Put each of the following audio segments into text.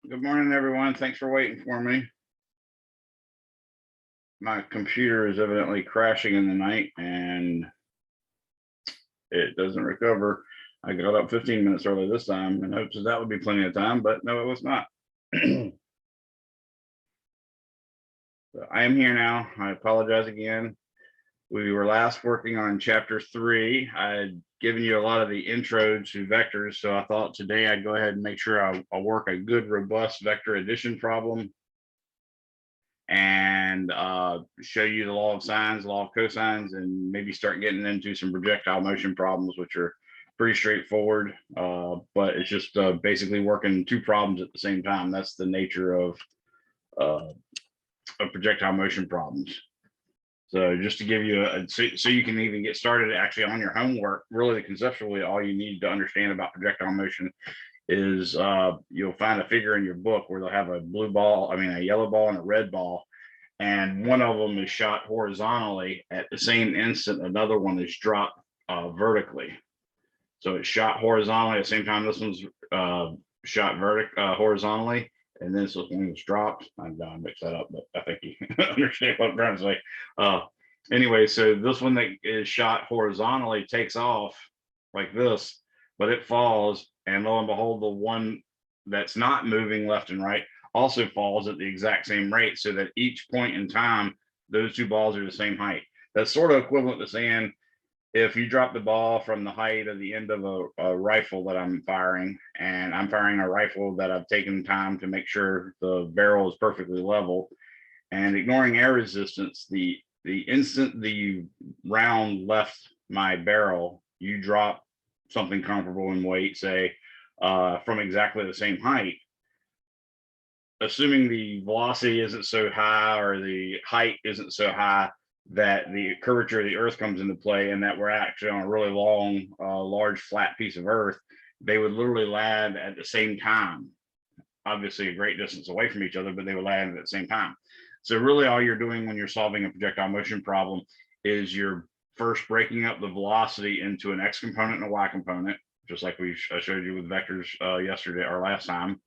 Good morning, everyone. Thanks for waiting for me. My computer is evidently crashing in the night and it doesn't recover. I got up 15 minutes early this time in hopes that would be plenty of time, but no, it was not. So I am here now. I apologize again. We were last working on chapter 3. I had given you a lot of the intro to vectors, so I thought today I'd go ahead and make sure I'll work a good, robust vector addition problem and show you the law of sines, law of cosines, and maybe start getting into some projectile motion problems, which are pretty straightforward, but it's just basically working two problems at the same time. That's the nature of projectile motion problems. So just to give you so you can even get started actually on your homework, really conceptually, all you need to understand about projectile motion is you'll find a figure in your book where they'll have a a yellow ball and a red ball, and one of them is shot horizontally at the same instant another one is dropped vertically. So it's shot horizontally at the same time this one's shot horizontally, and then this one was dropped. I'm gonna mix that up, but I think you understand what I'm trying to say. Anyway, so this one that is shot horizontally takes off like this, but it falls, and lo and behold, the one that's not moving left and right also falls at the exact same rate, so that each point in time, those two balls are the same height. That's sort of equivalent to saying if you drop the ball from the height of the end of a rifle that I'm firing, and I'm firing a rifle that I've taken time to make sure the barrel is perfectly level, and ignoring air resistance, the instant the round left my barrel, you drop something comparable in weight, say from exactly the same height, assuming the velocity isn't so high or the height isn't so high that the curvature of the earth comes into play, and that we're actually on a really long, large flat piece of earth, they would literally land at the same time. Obviously a great distance away from each other, but they would land at the same time. So really all you're doing when you're solving a projectile motion problem is you're first breaking up the velocity into an x component and a y component, just like I showed you with vectors yesterday or last time.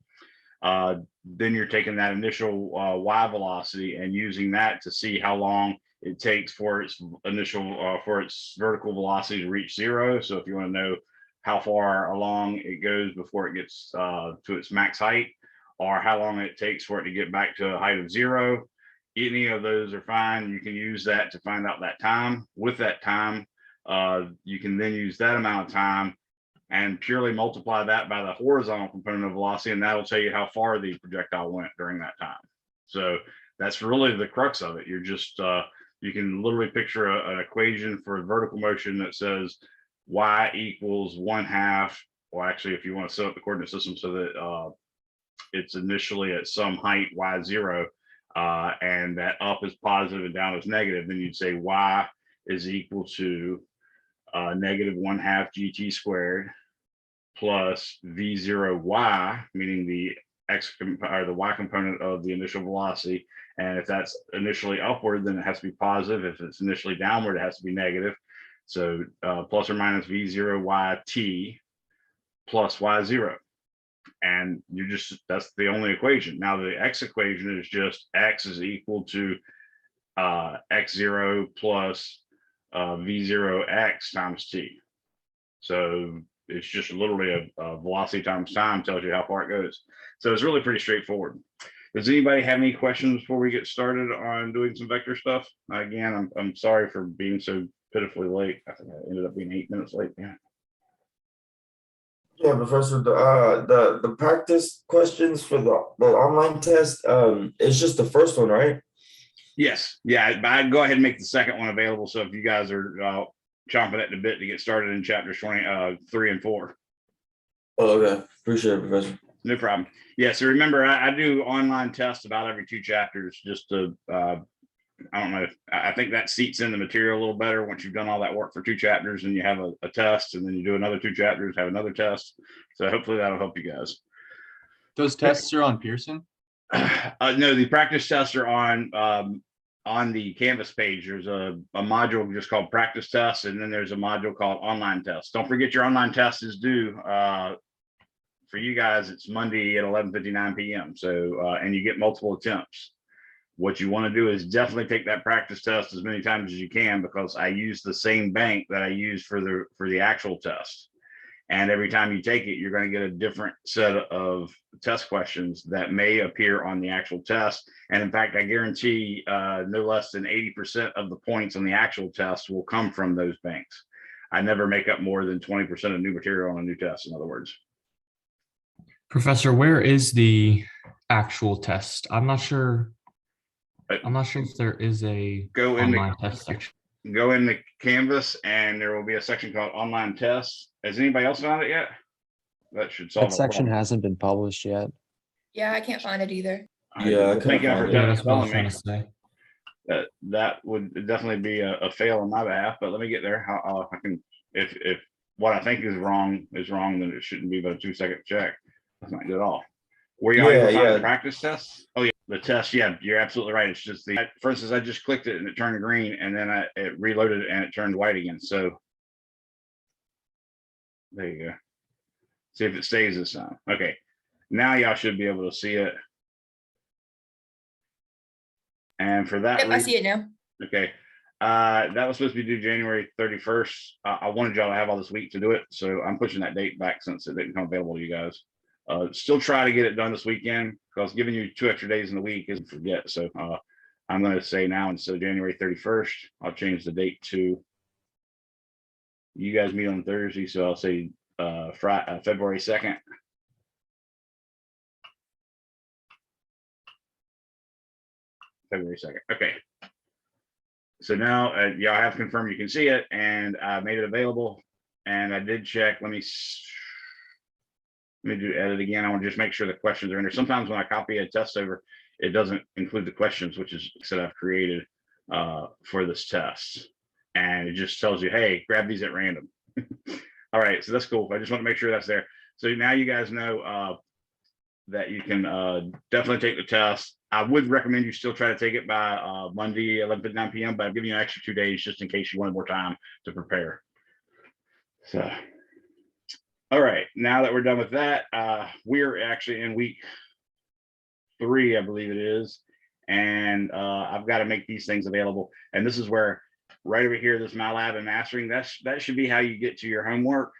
Then you're taking that initial y velocity and using that to see how long it takes for its initial for its vertical velocity to reach zero. So if you want to know how far along it goes before it gets to its max height, or how long it takes for it to get back to a height of zero, any of those are fine. You can use that to find out that time. With that time, you can then use that amount of time and purely multiply that by the horizontal component of velocity, and that'll tell you how far the projectile went during that time. So that's really the crux of it. You're just you can literally picture an equation for vertical motion that says y equals 1/2, or actually if you want to set up the coordinate system so that it's initially at some height y0, and that up is positive and down is negative, then you'd say y is equal to negative 1/2 gt squared plus v0y, meaning the x or the y component of the initial velocity. And if that's initially upward, then it has to be positive. If it's initially downward, it has to be negative. So plus or minus v0yt plus y0. And you just, that's the only equation. Now the x equation is just x is equal to x0 plus v0x times t. So it's just literally a velocity times time tells you how far it goes. So it's really pretty straightforward. Does anybody have any questions before we get started on doing some vector stuff? Again, I'm sorry for being so pitifully late. I think I ended up being 8 minutes late. Yeah. Yeah, Professor, the practice questions for the online test, it's just the first one, right? Yes. Yeah, but I'd go ahead and make the second one available. So if you guys are chomping at the bit to get started in chapters 3 and 4. Oh, okay. Appreciate it, Professor. No problem. Yeah, so remember, I do online tests about every 2 chapters just to, I don't know, I think that seats in the material a little better once you've done all that work for 2 chapters and you have a test, and then you do another 2 chapters, have another test. So hopefully that'll help you guys. Those tests are on Pearson? No, the practice tests are on the Canvas page. There's a module just called practice tests, and then there's a module called online tests. Don't forget your online test is due for you guys, it's Monday at 11:59 p.m. So, and you get multiple attempts. What you want to do is definitely take that practice test as many times as you can, because I use the same bank that I use for the actual test. And every time you take it, you're going to get a different set of test questions that may appear on the actual test. And in fact, I guarantee no less than 80% of the points on the actual test will come from those banks. I never make up more than 20% of new material on a new test, in other words. Professor, where is the actual test? I'm not sure if there is a Go in online test section. Go in the Canvas, and there will be a section called Online Tests. Has anybody else found it yet? That should solve That the section problem. hasn't been published yet. Yeah, I can't find it either. Yeah, I Thank you couldn't for find Yeah, it. that's what I was telling trying me. to say. That would definitely be a fail on my behalf, but let me get there. How I can, if what I think is wrong, then it shouldn't be but a 2-second check. That's not good at all. Were you able to find the practice tests? Oh yeah, the test. Yeah, you're absolutely right. It's just for instance, I just clicked it and it turned green, and then it reloaded and it turned white again. So there you go. See if it stays this time. Okay, now y'all should be able to see it. And for that, Yep, I see it now. okay. That was supposed to be due January 31st. I wanted y'all to have all this week to do it, so I'm pushing that date back since it didn't come available to you guys. Still try to get it done this weekend, because giving you 2 extra days in the week isn't forget. So I'm going to say now, instead of January 31st, I'll change the date to, you guys meet on Thursday, so I'll say February 2nd. February 2nd. Okay. So now y'all have confirmed you can see it, and I made it available, and I did check. Let me do edit again. I want to just make sure the questions are in there. Sometimes when I copy a test over, it doesn't include the questions, which is that I've created for this test. And it just tells you, hey, grab these at random. All right, so that's cool. I just want to make sure that's there. So now you guys know that you can definitely take the test. I would recommend you still try to take it by Monday, 11:59 p.m., but I'm giving you an extra 2 days just in case you wanted more time to prepare. So, all right, now that we're done with that, we're actually in week 3, I believe it is. And I've got to make these things available. And this is where, right over here, this My Lab and Mastering, that should be how you get to your homework.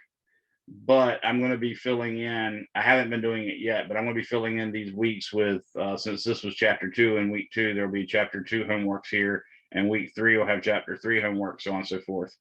But I'm going to be filling in, I haven't been doing it yet, but I'm going to be filling in these weeks with, since this was chapter 2, and week 2, there'll be chapter 2 homeworks here, and week 3 will have chapter 3 homework, so on and so forth.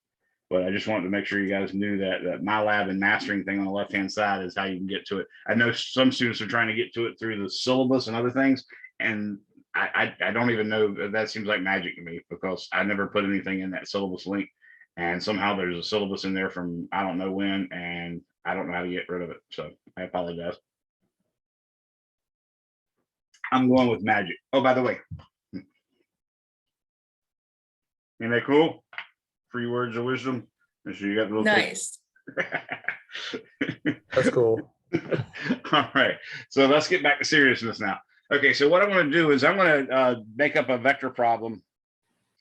But I just wanted to make sure you guys knew that My Lab and Mastering thing on the left-hand side is how you can get to it. I know some students are trying to get to it through the syllabus and other things, and I don't even know, that seems like magic to me, because I never put anything in that syllabus link. And somehow there's a syllabus in there from I don't know when, and I don't know how to get rid of it. So I apologize. I'm going with magic. Oh, by the way, ain't that cool? 3 words of wisdom. And so you got a little Nice. That's cool. All right. So let's get back to seriousness now. Okay. So what I'm going to do is I'm going to make up a vector problem.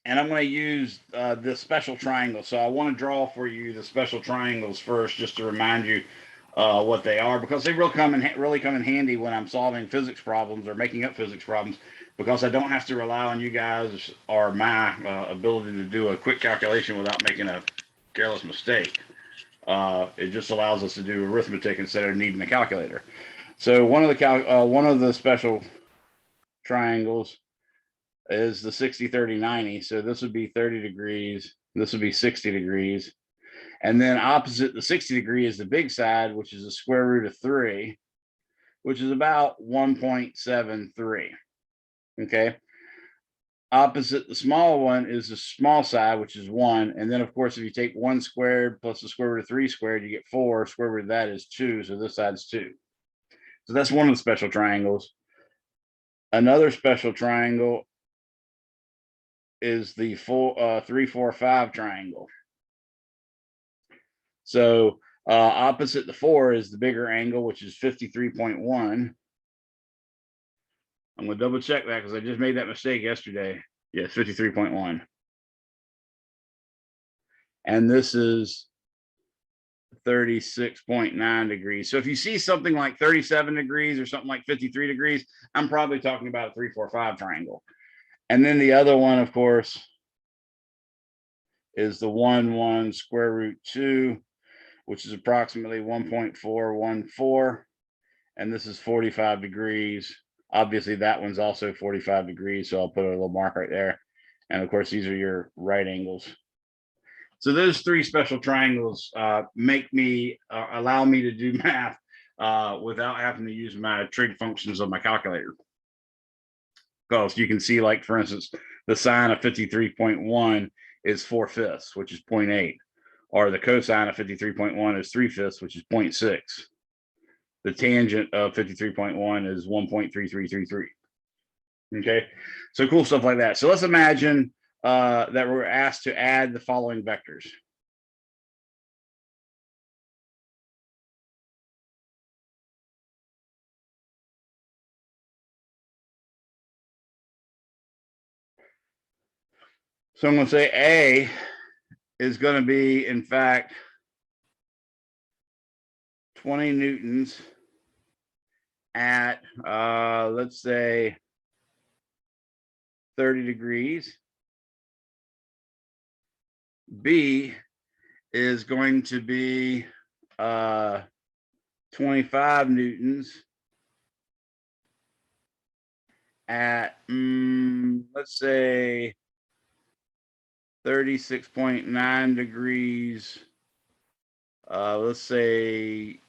And I'm going to use this special triangle. So I want to draw for you the special triangles first, just to remind you what they are, because they really come in handy when I'm solving physics problems or making up physics problems, because I don't have to rely on you guys or my ability to do a quick calculation without making a careless mistake. It just allows us to do arithmetic instead of needing a calculator. So one of the special triangles is the 60, 30, 90. So this would be 30 degrees. This would be 60 degrees. And then opposite the 60 degree is the big side, which is the square root of 3, which is about 1.73. Okay. Opposite the small one is the small side, which is 1. And then, of course, if you take 1 squared plus the square root of 3 squared, you get 4. Square root of that is 2. So this side is 2. So that's one of the special triangles. Another special triangle is the 3, 4, 5 triangle. So opposite the 4 is the bigger angle, which is 53.1. I'm going to double check that because I just made that mistake yesterday. Yeah, 53.1. And this is 36.9 degrees. So if you see something like 37 degrees or something like 53 degrees, I'm probably talking about a 3, 4, 5 triangle. And then the other one, of course, is the 1 square root 2, which is approximately 1.414. And this is 45 degrees. Obviously, that one's also 45 degrees. So I'll put a little mark right there. And of course, these are your right angles. So those 3 special triangles make me allow me to do math without having to use my trig functions of my calculator. Because you can see, like, for instance, the sine of 53.1 is 4/5, which is 0.8. Or the cosine of 53.1 is 3/5, which is 0.6. The tangent of 53.1 is 1.3333. Okay, so cool stuff like that. So let's imagine that we're asked to add the following vectors. So I'm going to say A is going to be, in fact, 20 newtons at, let's say, 30 degrees. B is going to be 25 newtons at, let's say, 36.9 degrees, let's say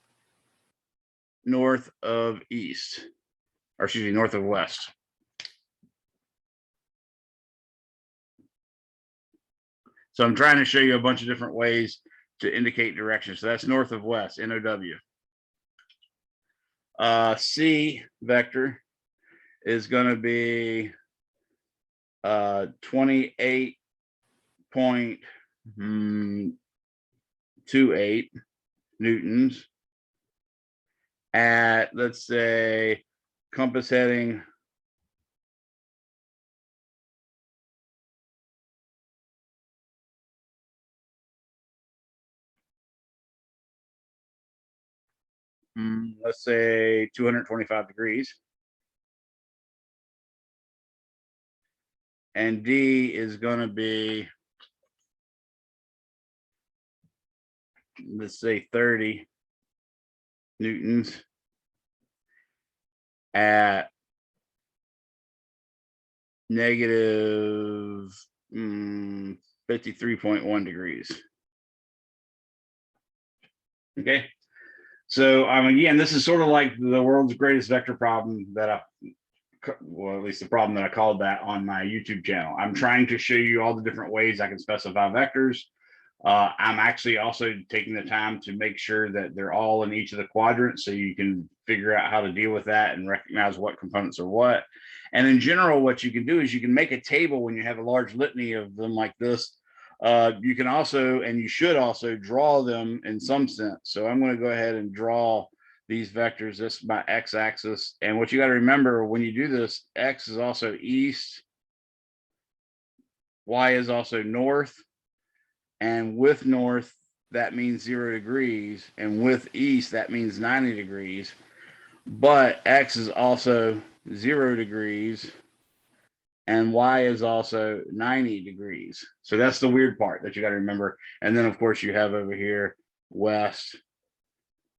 north of east, or excuse me, north of west. So I'm trying to show you a bunch of different ways to indicate direction. So that's north of west, NOW. C vector is going to be 28.28 newtons at, let's say, compass heading let's say 225 degrees. And D is going to be, let's say, 30 newtons at negative 53.1 degrees. Okay. So again, this is sort of like the world's greatest vector problem that well, at least the problem that I called that on my YouTube channel. I'm trying to show you all the different ways I can specify vectors. I'm actually also taking the time to make sure that they're all in each of the quadrants so you can figure out how to deal with that and recognize what components are what. And in general, what you can do is you can make a table when you have a large litany of them like this. You can also, and you should also, draw them in some sense. So I'm going to go ahead and draw these vectors. This is my x-axis. And what you got to remember when you do this, x is also east, y is also north. And with north, that means 0 degrees. And with east, that means 90 degrees. But x is also 0 degrees. And y is also 90 degrees. So that's the weird part that you got to remember. And then, of course, you have over here west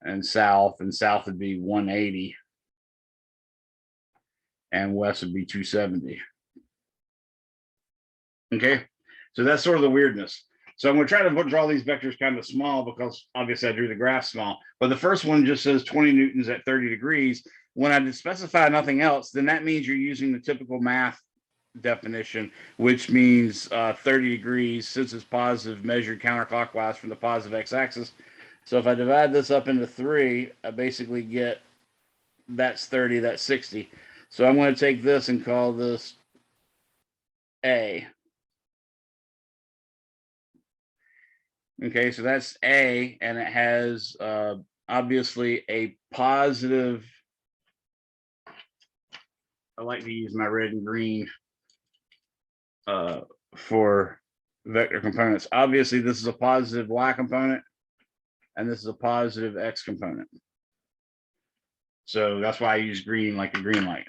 and south would be 180. And west would be 270. Okay, so that's sort of the weirdness. So I'm going to try to draw these vectors kind of small because obviously I drew the graph small. But the first one just says 20 newtons at 30 degrees. When I specify nothing else, then that means you're using the typical math definition, which means 30 degrees, since it's positive, measured counterclockwise from the positive x-axis. So if I divide this up into 3, I basically get that's 30, that's 60. So I'm going to take this and call this A. Okay, so that's A, and it has obviously a positive. I like to use my red and green for vector components. Obviously, this is a positive y component. and this is a positive X component. So that's why I use green like a green light.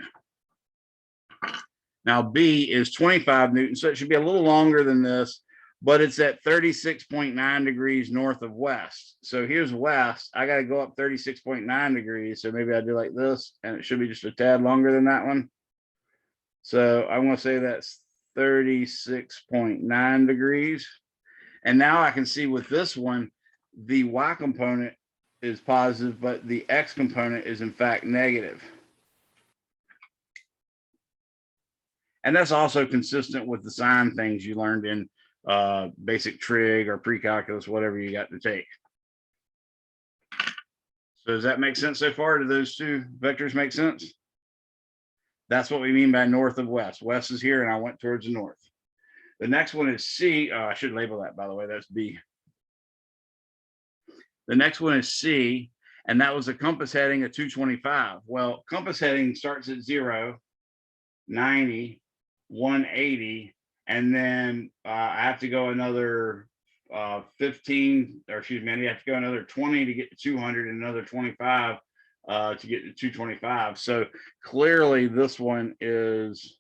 Now B is 25 newtons, so it should be a little longer than this, but it's at 36.9 degrees north of west. So here's west. I got to go up 36.9 degrees. So maybe I do like this, and it should be just a tad longer than that one. So I'm going to say that's 36.9 degrees. And now I can see with this one, the Y component is positive, but the X component is in fact negative. And that's also consistent with the sign things you learned in basic trig or pre-calculus, whatever you got to take. So does that make sense so far? Do those two vectors make sense? That's what we mean by north of west. West is here and I went towards the north. The next one is C. I should label that, by the way, that's B. The next one is C, and that was a compass heading of 225. Well, compass heading starts at 0, 90, 180, and then I have to go another 15, or excuse me, I have to go another 20 to get to 200 and another 25 to get to 225. So clearly this one is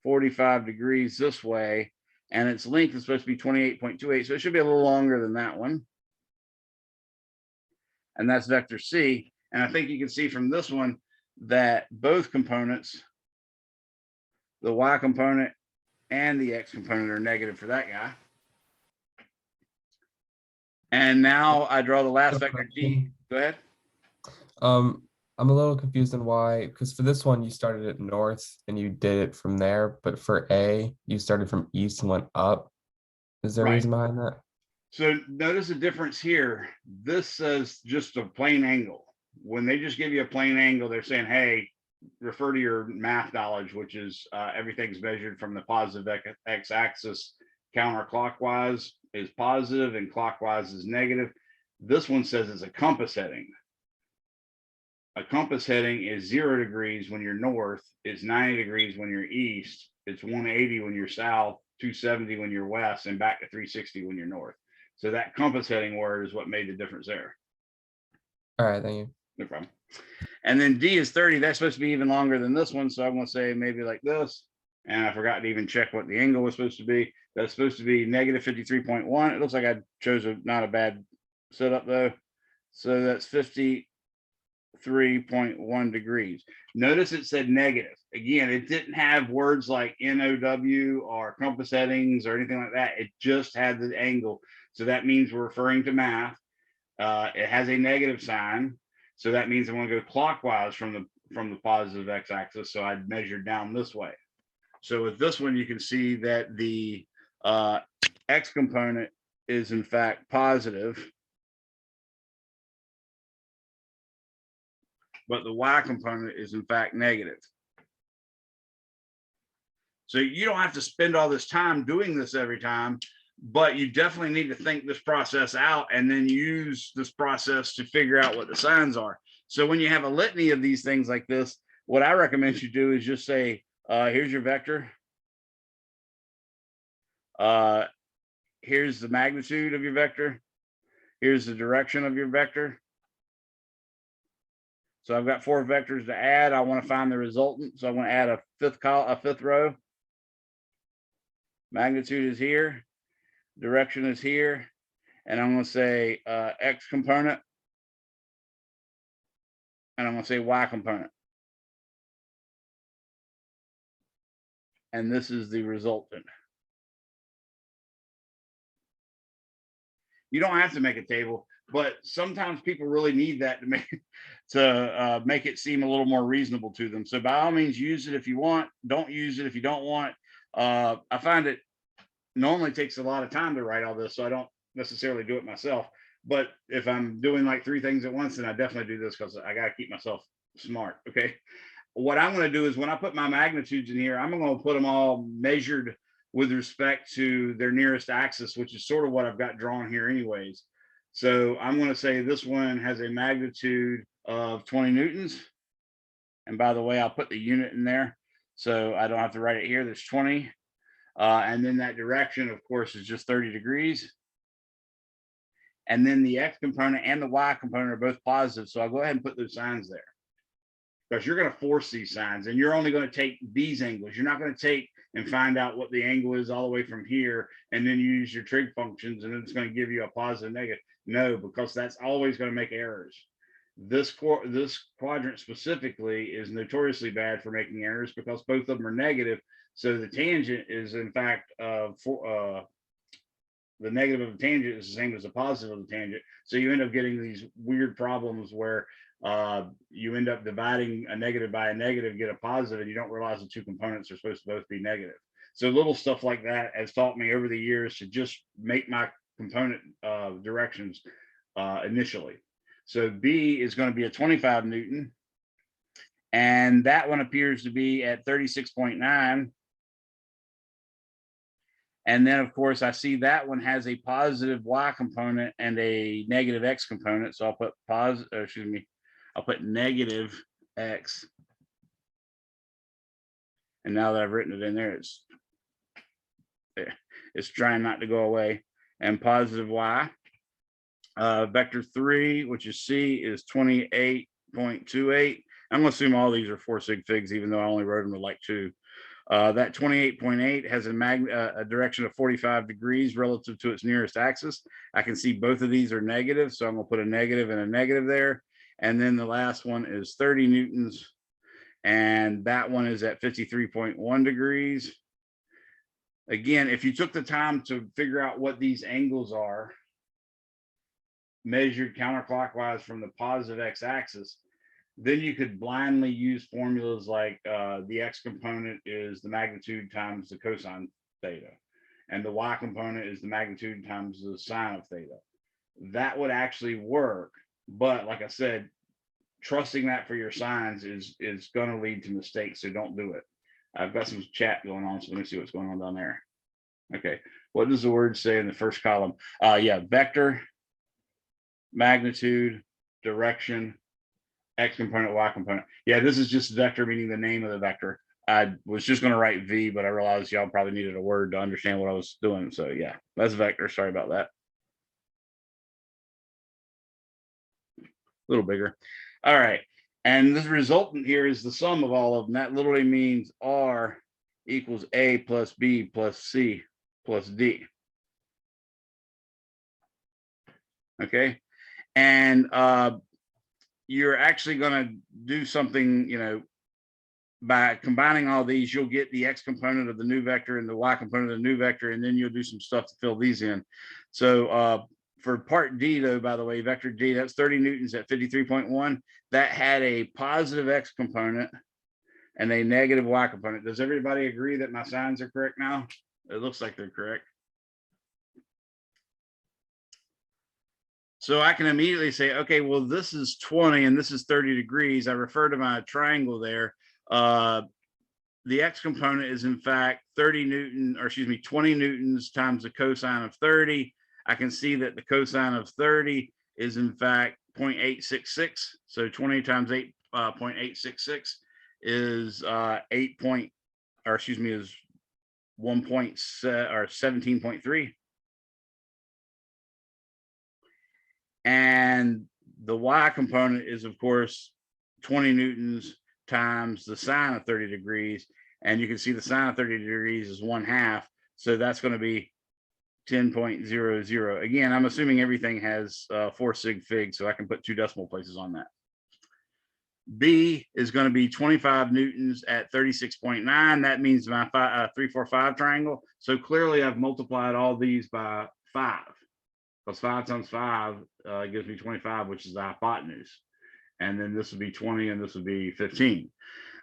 45 degrees this way, and its length is supposed to be 28.28. So it should be a little longer than that one. And that's vector C. And I think you can see from this one that both components, the Y component and the X component, are negative for that guy. And now I draw the last vector D. Go ahead. I'm a little confused on why, because for this one you started at north and you did it from there, but for A you started from east and went up. Is there a reason behind that? So notice the difference here. This says just a plain angle. When they just give you a plain angle, they're saying, hey, refer to your math knowledge, which is everything's measured from the positive x-axis counterclockwise is positive and clockwise is negative. This one says it's a compass heading. A compass heading is 0 degrees when you're north, it's 90 degrees when you're east, it's 180 when you're south, 270 when you're west, and back to 360 when you're north. So that compass heading word is what made the difference there. All right, thank you. No problem. And then D is 30. That's supposed to be even longer than this one. So I'm going to say maybe like this. And I forgot to even check what the angle was supposed to be. That's supposed to be negative 53.1. It looks like I chose not a bad setup though. So that's 53.1 degrees. Notice it said negative. Again, it didn't have words like NOW or compass headings or anything like that. It just had the angle. So that means we're referring to math. It has a negative sign. So that means I want to go clockwise from the positive x-axis. So I'd measure down this way. So with this one, you can see that the x component is in fact positive, but the y component is in fact negative. So you don't have to spend all this time doing this every time, but you definitely need to think this process out and then use this process to figure out what the signs are. So when you have a litany of these things like this, what I recommend you do is just say, here's your vector. Here's the magnitude of your vector. Here's the direction of your vector. So I've got 4 vectors to add. I want to find the resultant. So I want to add a fifth row. Magnitude is here. Direction is here. And I'm going to say X component. And I'm going to say Y component. And this is the resultant. You don't have to make a table, but sometimes people really need that to make it seem a little more reasonable to them. So by all means, use it if you want. Don't use it if you don't want. I find it normally takes a lot of time to write all this, so I don't necessarily do it myself. But if I'm doing like 3 things at once, then I definitely do this because I got to keep myself smart. Okay. What I'm going to do is when I put my magnitudes in here, I'm going to put them all measured with respect to their nearest axis, which is sort of what I've got drawn here anyways. So I'm going to say this one has a magnitude of 20 newtons. And by the way, I'll put the unit in there so I don't have to write it here. There's 20. And then that direction, of course, is just 30 degrees. And then the X component and the Y component are both positive. So I'll go ahead and put those signs there. Because you're going to force these signs, and you're only going to take these angles. You're not going to take and find out what the angle is all the way from here, and then use your trig functions, and it's going to give you a positive, negative. No, because that's always going to make errors. This quadrant specifically is notoriously bad for making errors because both of them are negative. So the tangent is, in fact, the negative of the tangent is the same as the positive of the tangent. So you end up getting these weird problems where you end up dividing a negative by a negative, get a positive, and you don't realize the two components are supposed to both be negative. So little stuff like that has taught me over the years to just make my component directions initially. So B is going to be a 25 Newton, and that one appears to be at 36.9. And then, of course, I see that one has a positive Y component and a negative X component. So I'll put I'll put negative X. And now that I've written it in there, it's trying not to go away. And positive Y. Vector 3, which is C, is 28.28. I'm going to assume all these are 4 sig figs, even though I only wrote them with like 2. That 28.8 has a direction of 45 degrees relative to its nearest axis. I can see both of these are negative, so I'm going to put a negative and a negative there. And then the last one is 30 newtons, and that one is at 53.1 degrees. Again, if you took the time to figure out what these angles are, measured counterclockwise from the positive x-axis, then you could blindly use formulas like the X component is the magnitude times the cosine theta, and the Y component is the magnitude times the sine of theta. That would actually work, but like I said, trusting that for your signs is going to lead to mistakes, so don't do it. I've got some chat going on, so let me see what's going on down there. Okay, what does the word say in the first column? Yeah, vector, magnitude, direction, X component, Y component. Yeah, this is just vector, meaning the name of the vector. I was just going to write V, but I realized y'all probably needed a word to understand what I was doing. So yeah, that's vector. Sorry about that. A little bigger. All right. And this resultant here is the sum of all of them. That literally means R equals A plus B plus C plus D. Okay. And you're actually going to do something, you know, by combining all these, you'll get the X component of the new vector and the Y component of the new vector, and then you'll do some stuff to fill these in. So for part D, though, by the way, vector D, that's 30 newtons at 53.1. That had a positive X component and a negative Y component. Does everybody agree that my signs are correct now? It looks like they're correct. So I can immediately say, okay, well, this is 20 and this is 30 degrees. I refer to my triangle there. The X component is in fact 30 Newton, or excuse me, 20 newtons times the cosine of 30. I can see that the cosine of 30 is in fact 0.866. So 20 times 8.866 is 17.3. And the Y component is, of course, 20 newtons times the sine of 30 degrees. And you can see the sine of 30 degrees is 1/2. So that's going to be 10.00. Again, I'm assuming everything has 4 sig fig, so I can put 2 decimal places on that. B is going to be 25 newtons at 36.9. That means my 3-4-5 triangle. So clearly I've multiplied all these by 5. Because 5 times 5 gives me 25, which is the hypotenuse. And then this would be 20 and this would be 15.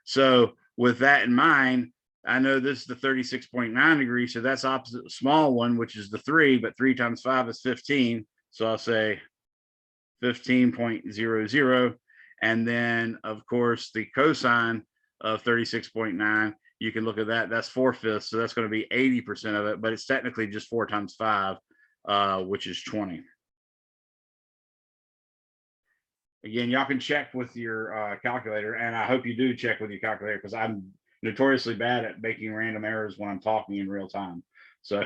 So with that in mind, I know this is the 36.9 degrees. So that's opposite the small one, which is the 3, but 3 times 5 is 15. So I'll say 15.00. And then, of course, the cosine of 36.9, you can look at that. That's 4/5. So that's going to be 80% of it, but it's technically just 4 times 5. Which is 20. Again, y'all can check with your calculator, and I hope you do check with your calculator because I'm notoriously bad at making random errors when I'm talking in real time. So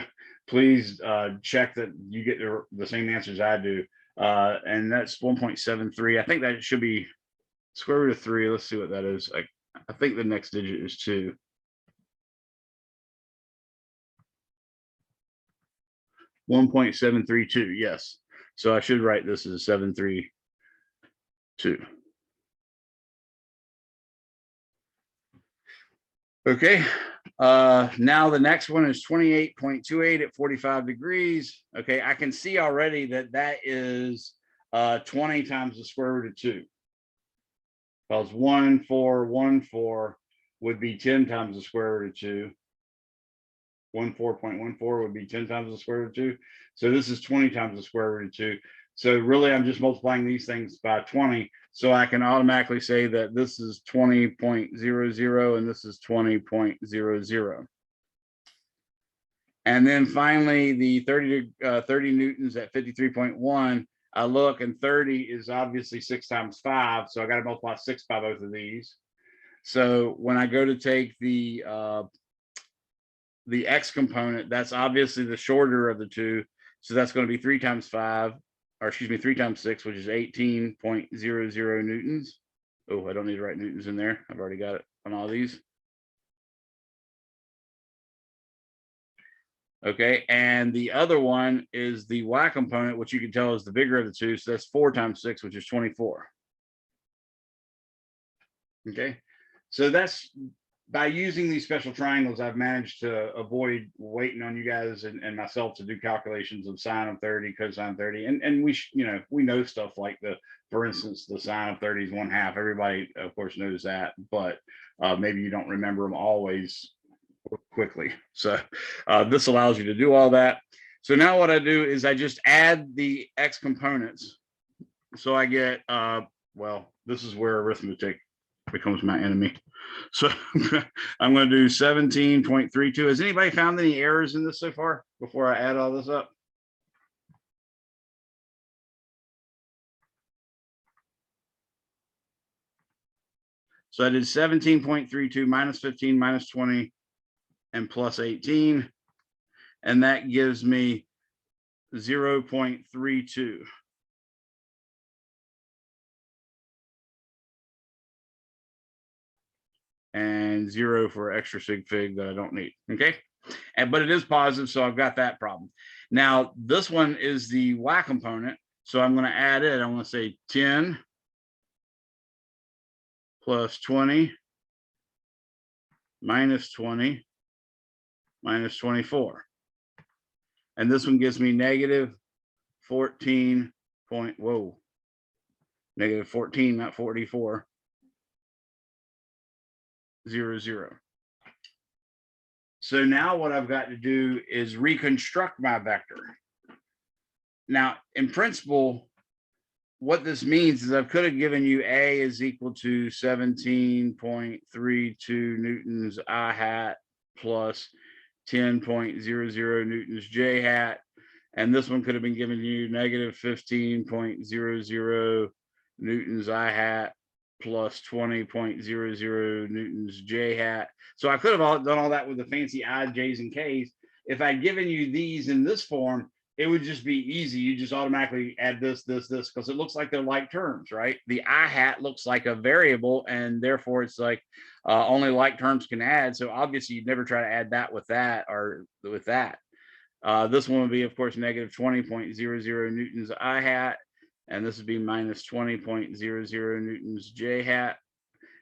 please check that you get the same answers I do. And that's 1.73. I think that should be square root of 3. Let's see what that is. I think the next digit is 2. $1.732. Yes. So I should write this as 732. Okay. Now the next one is 28.28 at 45 degrees. Okay. I can see already that that is 20 times the square root of 2. Because 1, 4, 1, 4 would be 10 times the square root of 2. 14.14 would be 10 times the square root of 2. So this is 20 times the square root of 2. So really, I'm just multiplying these things by 20. So I can automatically say that this is 20.00 and this is 20.00. And then finally, the 30 newtons at 53.1. I look, and 30 is obviously 6 times 5. So I got to multiply 6 by both of these. So when I go to take the X component, that's obviously the shorter of the two. So that's going to be 3 times 5, or excuse me, 3 times 6, which is 18.00 newtons. Oh, I don't need to write newtons in there. I've already got it on all these. Okay, and the other one is the Y component, which you can tell is the bigger of the two. So that's 4 times 6, which is 24. Okay, so that's by using these special triangles, I've managed to avoid waiting on you guys and myself to do calculations of sine of 30, cosine 30, and we we know stuff like for instance, the sine of 30 is 1/2. Everybody, of course, knows that, but maybe you don't remember them always quickly. So this allows you to do all that. So now what I do is I just add the X components. So I get, well, this is where arithmetic becomes my enemy. So I'm going to do 17.32. Has anybody found any errors in this so far before I add all this up? So I did 17.32 minus 15 minus 20 and plus 18. And that gives me 0.32. And 0 for extra sig fig that I don't need. Okay. But it is positive, so I've got that problem. Now, this one is the Y component. So I'm going to add it. I'm going to say 10 plus 20 minus 20 minus 24. And this one gives me negative 14 point, whoa, negative 14, not 44. 0, 0. So now what I've got to do is reconstruct my vector. Now, in principle, what this means is I could have given you A is equal to 17.32 newtons I hat plus 10.00 newtons J hat. And this one could have been given you negative 15.00 newtons I hat plus 20.00 newtons J hat. So I could have done all that with the fancy I, J's, and K's. If I'd given you these in this form, it would just be easy. You just automatically add this, because it looks like they're like terms, right? The I hat looks like a variable, and therefore it's like only like terms can add. So obviously you'd never try to add that with that or with that. This one would be, of course, negative 20.00 newtons I hat. And this would be minus 20.00 newtons J hat.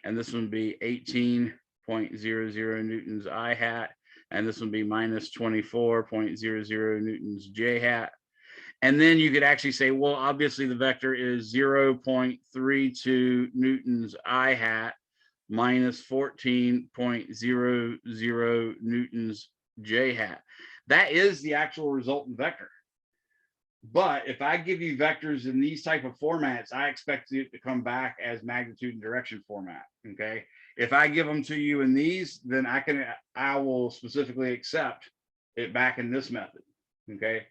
And this one would be 18.00 newtons I hat. And this would be minus 24.00 newtons J hat. And then you could actually say, well, obviously the vector is 0.32 newtons I hat minus 14.00 newtons J hat. That is the actual resultant vector. But if I give you vectors in these type of formats, I expect it to come back as magnitude and direction format. Okay. If I give them to you in these, then I will specifically accept it back in this method. Okay.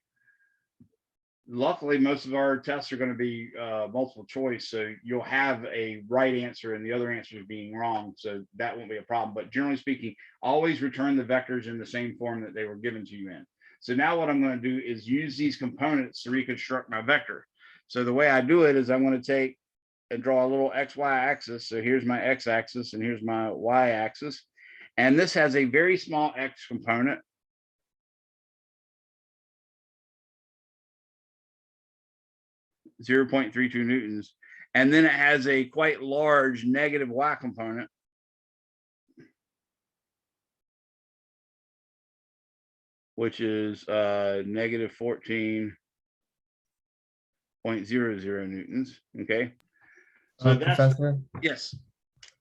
Luckily, most of our tests are going to be multiple choice. So you'll have a right answer and the other answers being wrong. So that won't be a problem. But generally speaking, always return the vectors in the same form that they were given to you in. So now what I'm going to do is use these components to reconstruct my vector. So the way I do it is I'm going to take and draw a little XY axis. So here's my X axis and here's my Y axis. And this has a very small X component. .32 newtons. And then it has a quite large negative Y component. Which is negative 14.00 newtons. Okay. So that's, Professor, yes.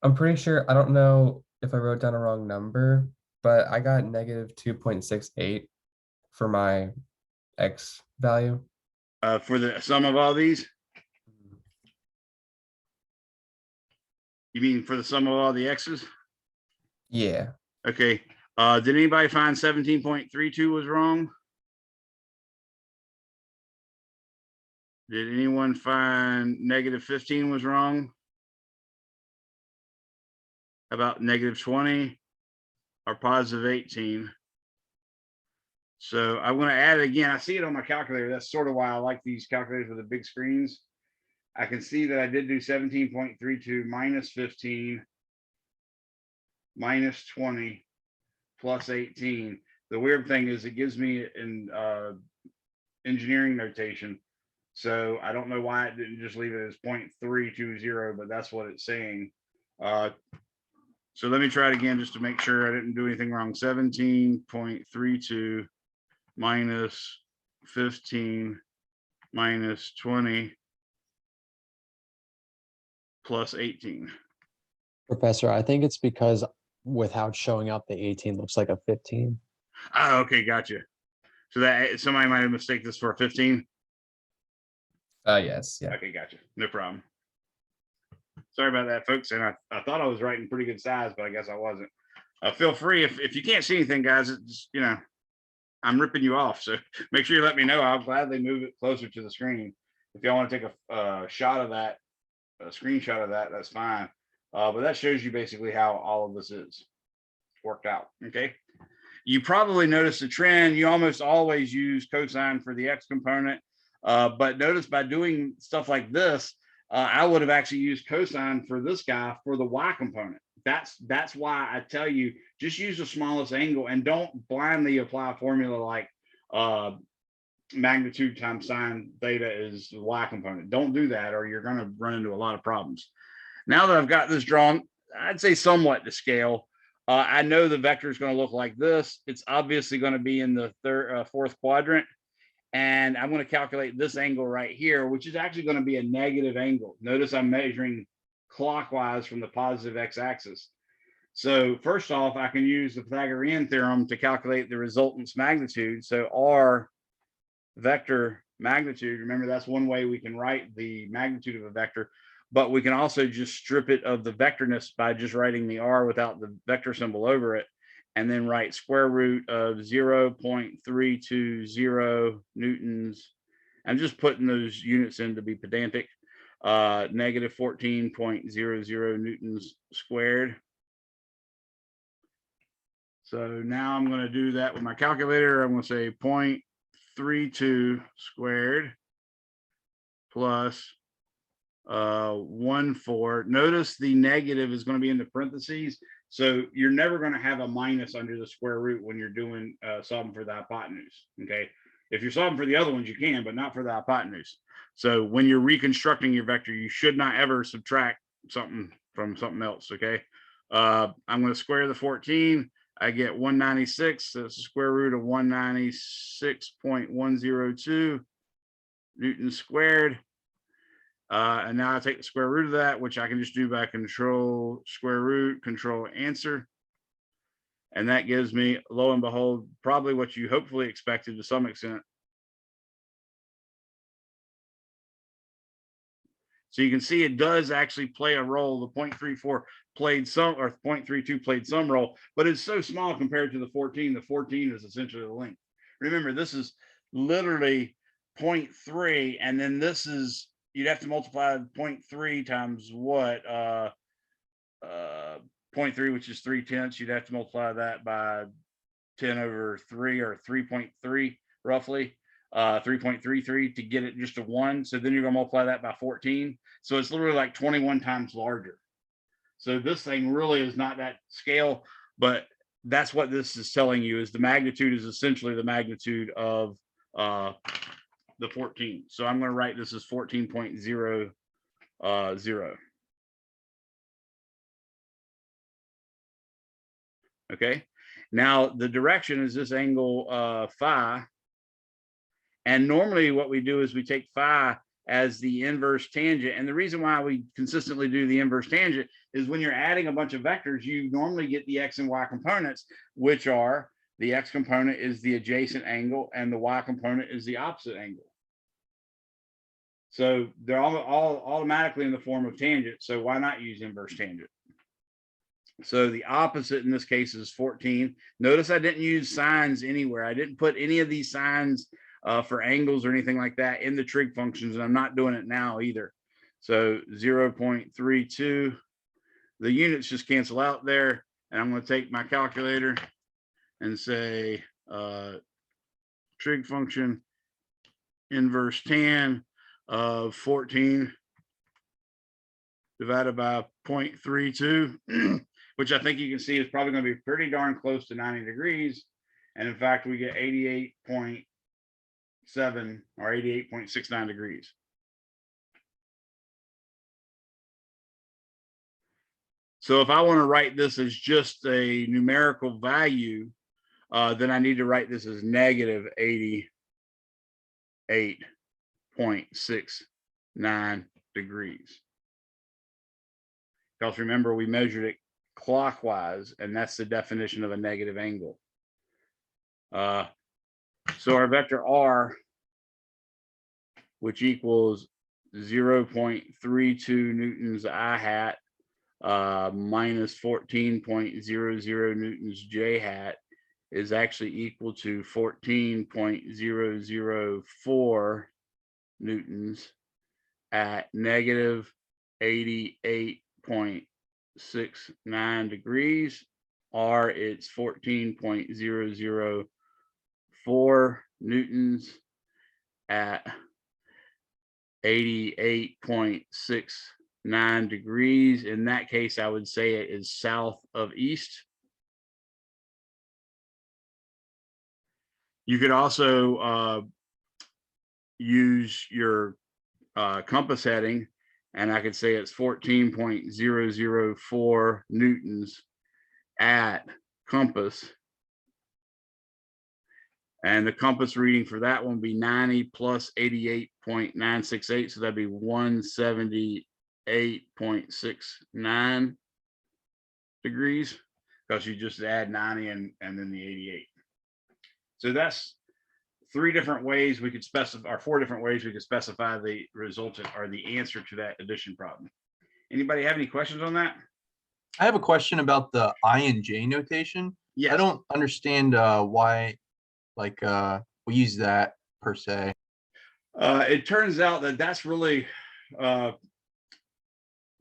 I'm pretty sure, I don't know if I wrote down a wrong number, but I got negative 2.68 for my X value. For the sum of all these, you mean for the sum of all the X's? Yeah. Okay. Did anybody find 17.32 was wrong? Did anyone find negative 15 was wrong? About negative 20 or positive 18? So I'm going to add it again. I see it on my calculator. That's sort of why I like these calculators with the big screens. I can see that I did do 17.32 minus 15 minus 20 plus 18. The weird thing is it gives me in engineering notation. So I don't know why it didn't just leave it as 0.320, but that's what it's saying. So let me try it again just to make sure I didn't do anything wrong. 17.32 minus 15 minus 20 plus 18. Professor, I think it's because without showing up, the 18 looks like a 15. Oh, okay, gotcha. So that somebody might have mistaken this for a 15. Yes. Yeah. Okay, gotcha. No problem. Sorry about that, folks. And I thought I was writing pretty good size, but I guess I wasn't. Feel free if you can't see anything, guys. It's, you know, I'm ripping you off. So make sure you let me know. I'll gladly move it closer to the screen. If y'all want to take a shot of that, a screenshot of that, that's fine. But that shows you basically how all of this is worked out. Okay. You probably noticed the trend. You almost always use cosine for the X component. But notice by doing stuff like this, I would have actually used cosine for this guy for the Y component. That's why I tell you, just use the smallest angle and don't blindly apply a formula like magnitude times sine theta is the Y component. Don't do that, or you're going to run into a lot of problems. Now that I've got this drawn, I'd say somewhat to scale. I know the vector is going to look like this. It's obviously going to be in the fourth quadrant. And I'm going to calculate this angle right here, which is actually going to be a negative angle. Notice I'm measuring clockwise from the positive x-axis. So first off, I can use the Pythagorean theorem to calculate the resultant's magnitude. So R vector magnitude, remember that's one way we can write the magnitude of a vector, but we can also just strip it of the vectorness by just writing the R without the vector symbol over it, and then write square root of 0.320 newtons. I'm just putting those units in to be pedantic. Negative 14.00 newtons squared. So now I'm going to do that with my calculator. I'm going to say 0.32 squared plus 1/4. Notice the negative is going to be in the parentheses. So you're never going to have a minus under the square root when you're doing solving for the hypotenuse. Okay. If you're solving for the other ones, you can, but not for the hypotenuse. So when you're reconstructing your vector, you should not ever subtract something from something else. Okay. I'm going to square the 14. I get 196. So it's the square root of 196.102 newtons squared. And now I take the square root of that, which I can just do by control square root, control answer. And that gives me, lo and behold, probably what you hopefully expected to some extent. So you can see it does actually play a role. The 0.34 played some, or 0.32 played some role, but it's so small compared to the 14. The 14 is essentially the length. Remember, this is literally 0.3, and then this is, you'd have to multiply 0.3 times what? 0.3, which is 3/10. You'd have to multiply that by 10/3 or 3.3 roughly, 3.33 to get it just to 1. So then you're going to multiply that by 14. So it's literally like 21 times larger. So this thing really is not that scale, but that's what this is telling you, is the magnitude is essentially the magnitude of the 14. So I'm going to write this as 14.00. Okay. Now the direction is this angle phi. And normally what we do is we take phi as the inverse tangent. And the reason why we consistently do the inverse tangent is when you're adding a bunch of vectors, you normally get the x and y components, which are the x component is the adjacent angle and the y component is the opposite angle. So they're all automatically in the form of tangent. So why not use inverse tangent? So the opposite in this case is 14. Notice I didn't use signs anywhere. I didn't put any of these signs for angles or anything like that in the trig functions, and I'm not doing it now either. So 0.32, the units just cancel out there, and I'm going to take my calculator and say trig function inverse tan of 14 divided by 0.32, which I think you can see is probably going to be pretty darn close to 90 degrees. And in fact, we get 88.7 or 88.69 degrees. So if I want to write this as just a numerical value, then I need to write this as negative 88.69 degrees. Because remember, we measured it clockwise, and that's the definition of a negative angle. So our vector r, which equals 0.32 newtons I hat minus 14.00 newtons j hat, is actually equal to 14.004 newtons at negative 88.69 degrees. R, it's 14.004 newtons at 88.69 degrees. In that case, I would say it is south of east. You could also use your compass heading, and I could say it's 14.004 newtons at compass. And the compass reading for that one would be 90 plus 88.968. So that'd be 178.69 degrees, because you just add 90 and then the 88. So that's 3 different ways we could specify, or 4 different ways we could specify the resultant or the answer to that addition problem. Anybody have any questions on that? I have a question about the I and J notation. Yes. I don't understand why, like, we use that per se. It turns out that that's really the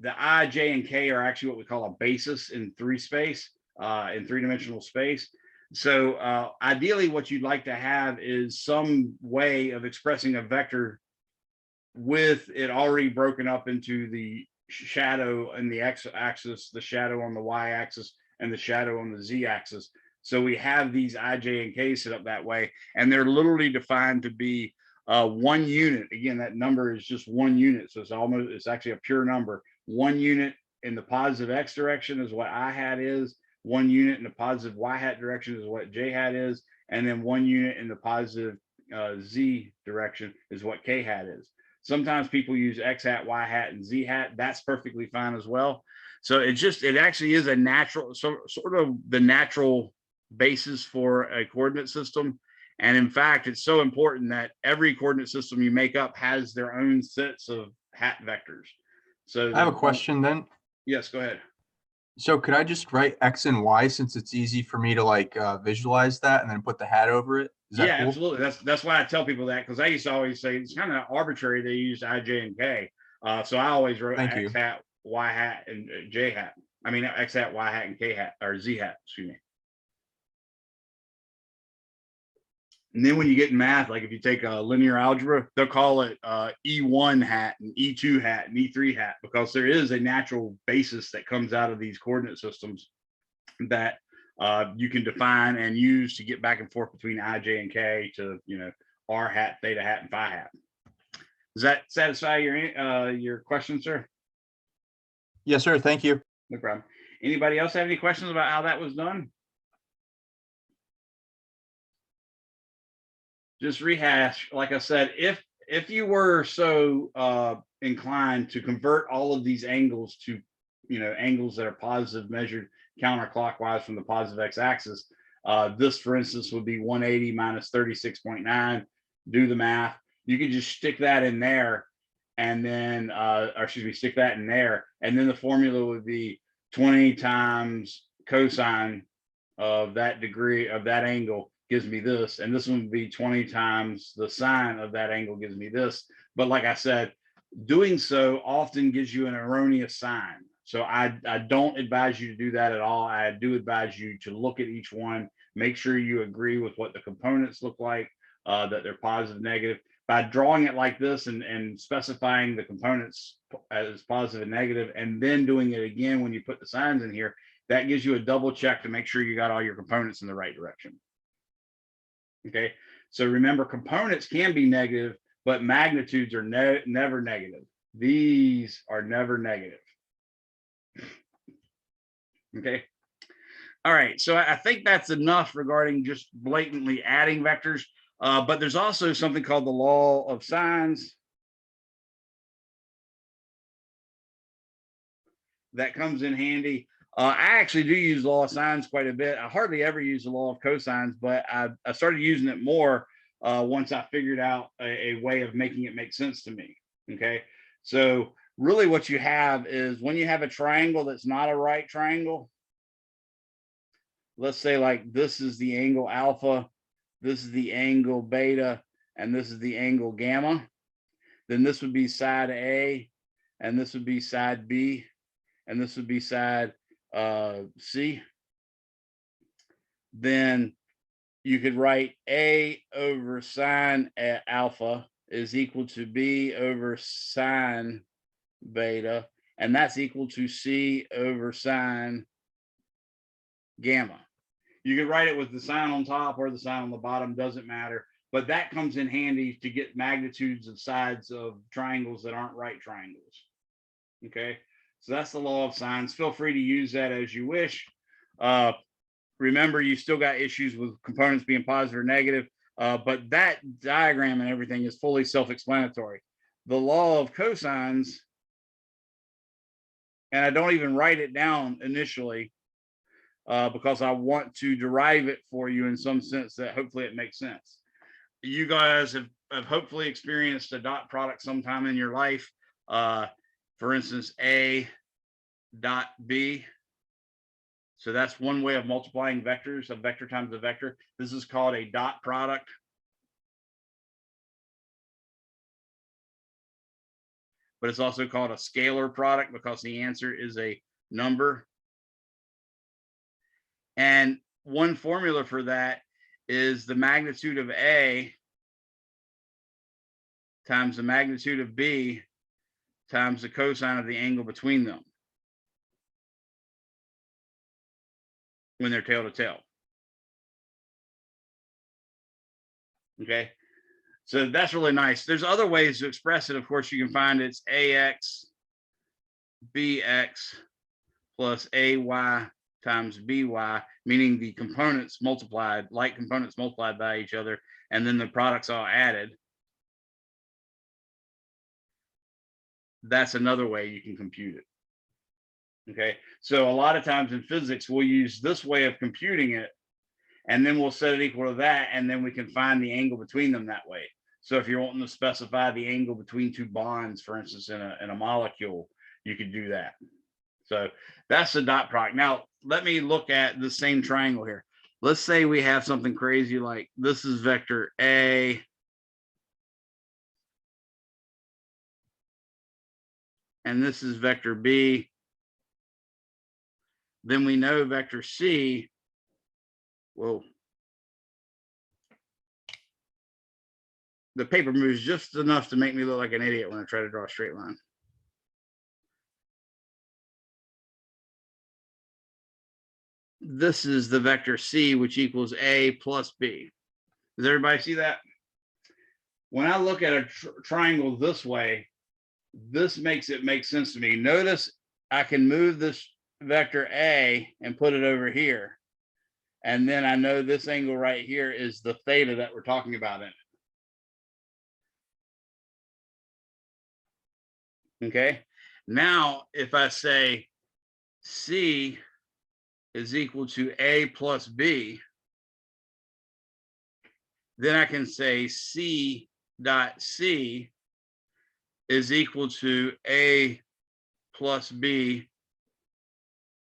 I, J, and K are actually what we call a basis in 3-dimensional space. So ideally, what you'd like to have is some way of expressing a vector with it already broken up into the shadow in the x-axis, the shadow on the y-axis, and the shadow on the z-axis. So we have these I, J, and K set up that way, and they're literally defined to be 1 unit. Again, that number is just 1 unit, so it's actually a pure number. 1 unit in the positive x direction is what I hat is. 1 unit in the positive y hat direction is what j hat is, and then 1 unit in the positive z direction is what k hat is. Sometimes people use x hat, y hat, and z hat. That's perfectly fine as well. So it actually is a natural, sort of the natural basis for a coordinate system. And in fact, it's so important that every coordinate system you make up has their own sets of hat vectors. So I have a question then. Yes, go ahead. So could I just write X and Y, since it's easy for me to like visualize that and then put the hat over it? Is that Yeah, cool? absolutely. That's why I tell people that, because I used to always say it's kind of arbitrary. They use I, J, and K. So I always wrote Thank X you. hat, Y hat, and J hat. I mean, X hat, Y hat, and K hat, or Z hat, excuse me. And then when you get in math, like if you take a linear algebra, they'll call it E1 hat and E2 hat and E3 hat, because there is a natural basis that comes out of these coordinate systems that you can define and use to get back and forth between I, J, and K to, you know, R hat, theta hat, and phi hat. Does that satisfy your question, sir? Yes, sir. Thank you. No problem. Anybody else have any questions about how that was done? Just rehash, like I said, if you were so inclined to convert all of these angles to, you know, angles that are positive measured counterclockwise from the positive x-axis, this, for instance, would be 180 minus 36.9. Do the math. You could just stick that in there, and then, or excuse me, stick that in there, and then the formula would be 20 times cosine of that degree of that angle gives me this, and this one would be 20 times the sine of that angle gives me this. But like I said, doing so often gives you an erroneous sign. So I don't advise you to do that at all. I do advise you to look at each one, make sure you agree with what the components look like, that they're positive, negative. By drawing it like this and specifying the components as positive and negative, and then doing it again when you put the signs in here, that gives you a double check to make sure you got all your components in the right direction. Okay, so remember, components can be negative, but magnitudes are never negative. These are never negative. Okay. All right, so I think that's enough regarding just blatantly adding vectors, but there's also something called the law of sines that comes in handy. I actually do use law of sines quite a bit. I hardly ever use the law of cosines, but I started using it more once I figured out a way of making it make sense to me. Okay, so really what you have is when you have a triangle that's not a right triangle, let's say like this is the angle alpha, this is the angle beta, and this is the angle gamma, then this would be side A, and this would be side B, and this would be side C. Then you could write A over sine alpha is equal to B over sine beta, and that's equal to C over sine gamma. You could write it with the sign on top or the sign on the bottom, doesn't matter, but that comes in handy to get magnitudes of sides of triangles that aren't right triangles. Okay, so that's the law of sines. Feel free to use that as you wish. Remember, you still got issues with components being positive or negative, but that diagram and everything is fully self-explanatory. The law of cosines, and I don't even write it down initially because I want to derive it for you in some sense that hopefully it makes sense. You guys have hopefully experienced a dot product sometime in your life. For instance, A dot B. So that's one way of multiplying vectors, a vector times a vector. This is called a dot product. But it's also called a scalar product because the answer is a number. And one formula for that is the magnitude of A times the magnitude of B times the cosine of the angle between them when they're tail to tail. Okay, so that's really nice. There's other ways to express it. Of course, you can find it's AX BX plus AY times BY, meaning the components multiplied, like components multiplied by each other, and then the products all added. That's another way you can compute it. Okay, so a lot of times in physics, we'll use this way of computing it, and then we'll set it equal to that, and then we can find the angle between them that way. So if you're wanting to specify the angle between two bonds, for instance, in a molecule, you could do that. So that's the dot product. Now, let me look at the same triangle here. Let's say we have something crazy like this is vector A, and this is vector B. Then we know vector C, whoa, the paper moves just enough to make me look like an idiot when I try to draw a straight line. This is the vector C, which equals A plus B. Does everybody see that? When I look at a triangle this way, this makes it make sense to me. Notice I can move this vector A and put it over here. And then I know this angle right here is the theta that we're talking about in it. Okay. Now, if I say C is equal to A plus B, then I can say C dot C is equal to A plus B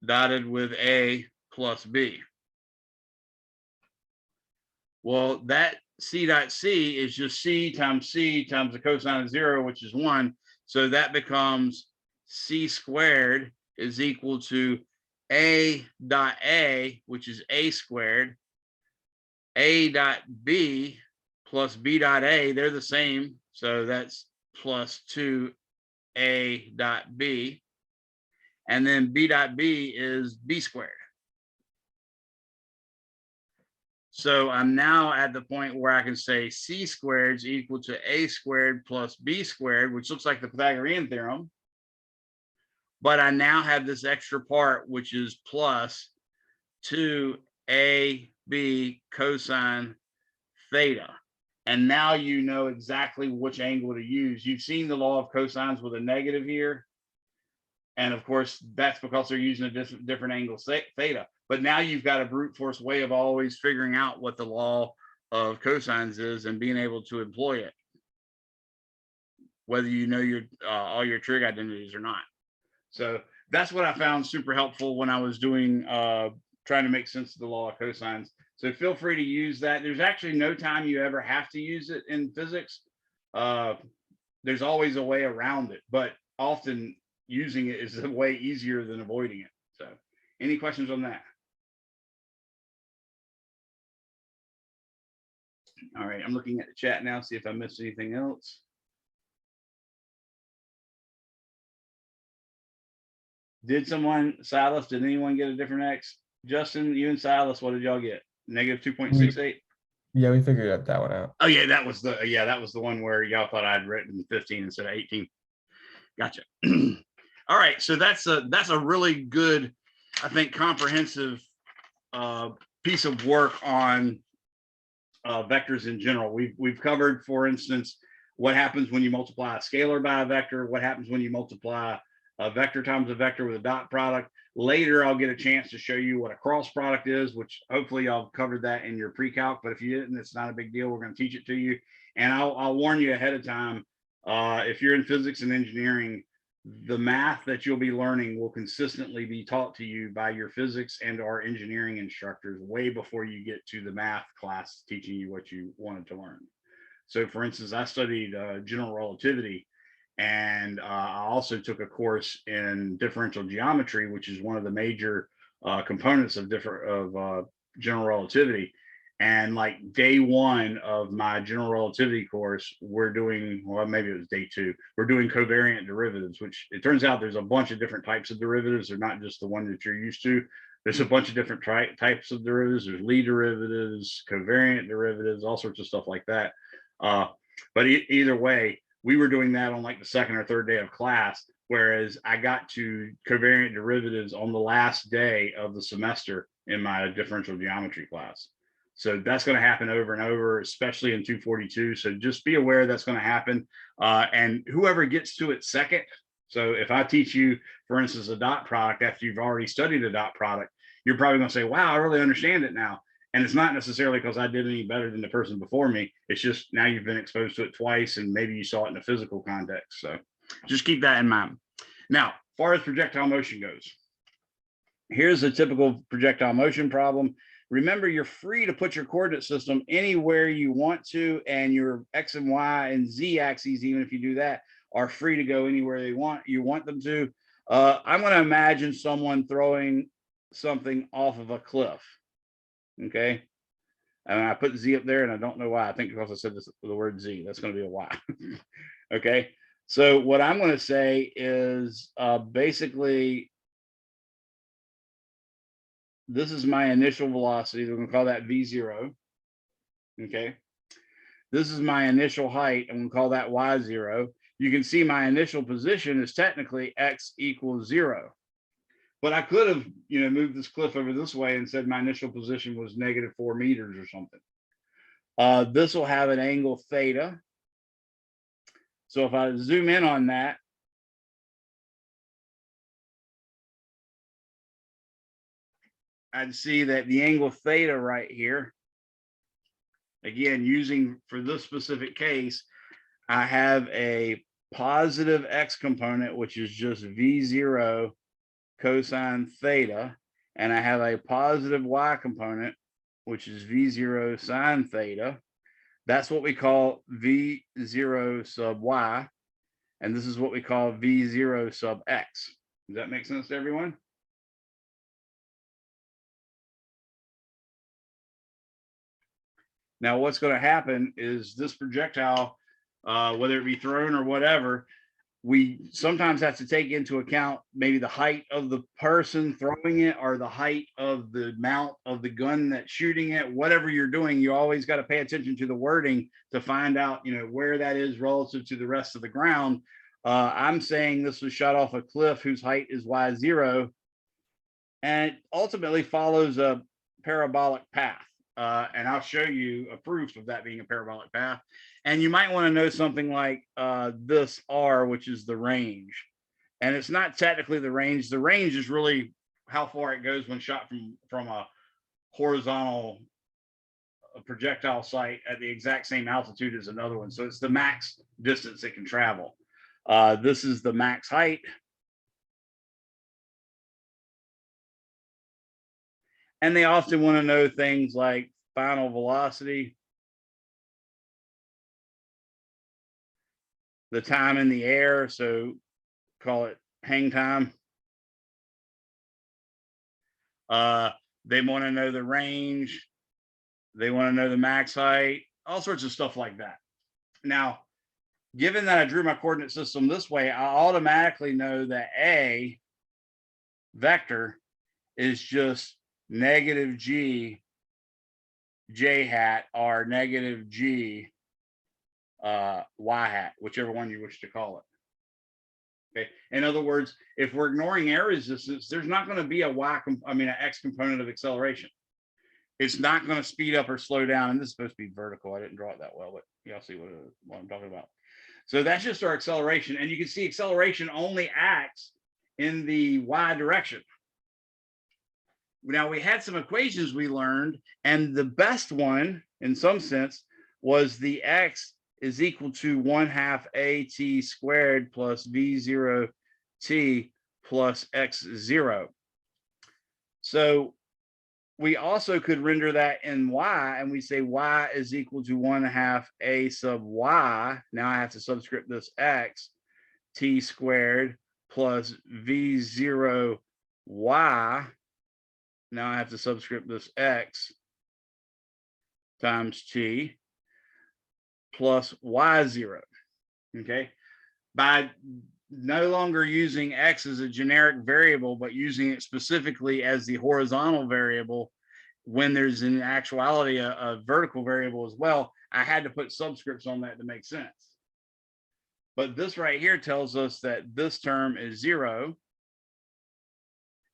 dotted with A plus B. Well, that C dot C is just C times the cosine of 0, which is 1. So that becomes C squared is equal to A dot A, which is A squared, A dot B plus B dot A, they're the same. So that's plus 2A dot B. And then B dot B is B squared. So I'm now at the point where I can say C squared is equal to A squared plus B squared, which looks like the Pythagorean theorem. But I now have this extra part, which is plus 2AB cosine theta. And now you know exactly which angle to use. You've seen the law of cosines with a negative here. And of course, that's because they're using a different angle theta. But now you've got a brute force way of always figuring out what the law of cosines is and being able to employ it, whether you know your all your trig identities or not. So that's what I found super helpful when I was doing trying to make sense of the law of cosines. So feel free to use that. There's actually no time you ever have to use it in physics. There's always a way around it, but often using it is a way easier than avoiding it. So any questions on that? All right, I'm looking at the chat now, see if I missed anything else. Did Silas, did anyone get a different X? Justin, you and Silas, what did y'all get? Negative 2.68? Yeah, we figured that one out. Oh yeah, that was the one where y'all thought I'd written 15 instead of 18. Gotcha. All right, so that's a really good, I think, comprehensive piece of work on vectors in general. We've covered, for instance, what happens when you multiply a scalar by a vector, what happens when you multiply a vector times a vector with a dot product. Later, I'll get a chance to show you what a cross product is, which hopefully y'all covered that in your pre-calc, but if you didn't, it's not a big deal. We're going to teach it to you. And I'll warn you ahead of time, if you're in physics and engineering, the math that you'll be learning will consistently be taught to you by your physics and our engineering instructors way before you get to the math class teaching you what you wanted to learn. So for instance, I studied general relativity, and I also took a course in differential geometry, which is one of the major components of general relativity. And like day one of my general relativity course, we're doing, well, maybe it was day two, we're doing covariant derivatives, which it turns out there's a bunch of different types of derivatives. They're not just the one that you're used to. There's a bunch of different types of derivatives. There's Lie derivatives, covariant derivatives, all sorts of stuff like that. But either way, we were doing that on like the second or third day of class, whereas I got to covariant derivatives on the last day of the semester in my differential geometry class. So that's going to happen over and over, especially in 242. So just be aware that's going to happen. And whoever gets to it second. So if I teach you, for instance, a dot product after you've already studied a dot product, you're probably going to say, wow, I really understand it now. And it's not necessarily because I did any better than the person before me. It's just now you've been exposed to it twice and maybe you saw it in a physical context. So just keep that in mind. Now, as far as projectile motion goes, here's a typical projectile motion problem. Remember, you're free to put your coordinate system anywhere you want to, and your X and Y and Z axes, even if you do that, are free to go anywhere you want them to. I'm going to imagine someone throwing something off of a cliff. Okay. And I put Z up there, and I don't know why. I think because I said this, the word Z, that's going to be a Y. Okay. So what I'm going to say is basically, this is my initial velocity. We're going to call that V0. Okay. This is my initial height. I'm going to call that Y0. You can see my initial position is technically X equals 0. But I could have, moved this cliff over this way and said my initial position was -4 meters or something. This will have an angle theta. So if I zoom in on that, I'd see that the angle theta right here, again, using for this specific case, I have a positive X component, which is just V0 cosine theta, and I have a positive Y component, which is V0 sine theta. That's what we call V0 sub Y, and this is what we call V0 sub X. Does that make sense to everyone? Now, what's going to happen is this projectile, whether it be thrown or whatever, we sometimes have to take into account maybe the height of the person throwing it or the height of the mount of the gun that's shooting it. Whatever you're doing, you always got to pay attention to the wording to find out, where that is relative to the rest of the ground. I'm saying this was shot off a cliff whose height is Y0, and it ultimately follows a parabolic path. And I'll show you a proof of that being a parabolic path. And you might want to know something like this R, which is the range. And it's not technically the range. The range is really how far it goes when shot from a horizontal projectile site at the exact same altitude as another one. So it's the max distance it can travel. This is the max height. And they often want to know things like final velocity, the time in the air, so call it hang time. They want to know the range. They want to know the max height, all sorts of stuff like that. Now, given that I drew my coordinate system this way, I automatically know that A vector is just negative G J hat or negative G Y hat, whichever one you wish to call it. Okay. In other words, if we're ignoring air resistance, there's not going to be an X component of acceleration. It's not going to speed up or slow down. And this is supposed to be vertical. I didn't draw it that well, but y'all see what I'm talking about. So that's just our acceleration. And you can see acceleration only acts in the Y direction. Now, we had some equations we learned, and the best one, in some sense, was the X is equal to 1/2 AT squared plus V0 T plus X0. So we also could render that in Y, and we say Y is equal to 1/2 A sub Y. Now I have to subscript this X, T squared plus V0 Y. Now I have to subscript this X times T plus Y0. Okay. By no longer using X as a generic variable, but using it specifically as the horizontal variable, when there's in actuality a vertical variable as well, I had to put subscripts on that to make sense. But this right here tells us that this term is 0.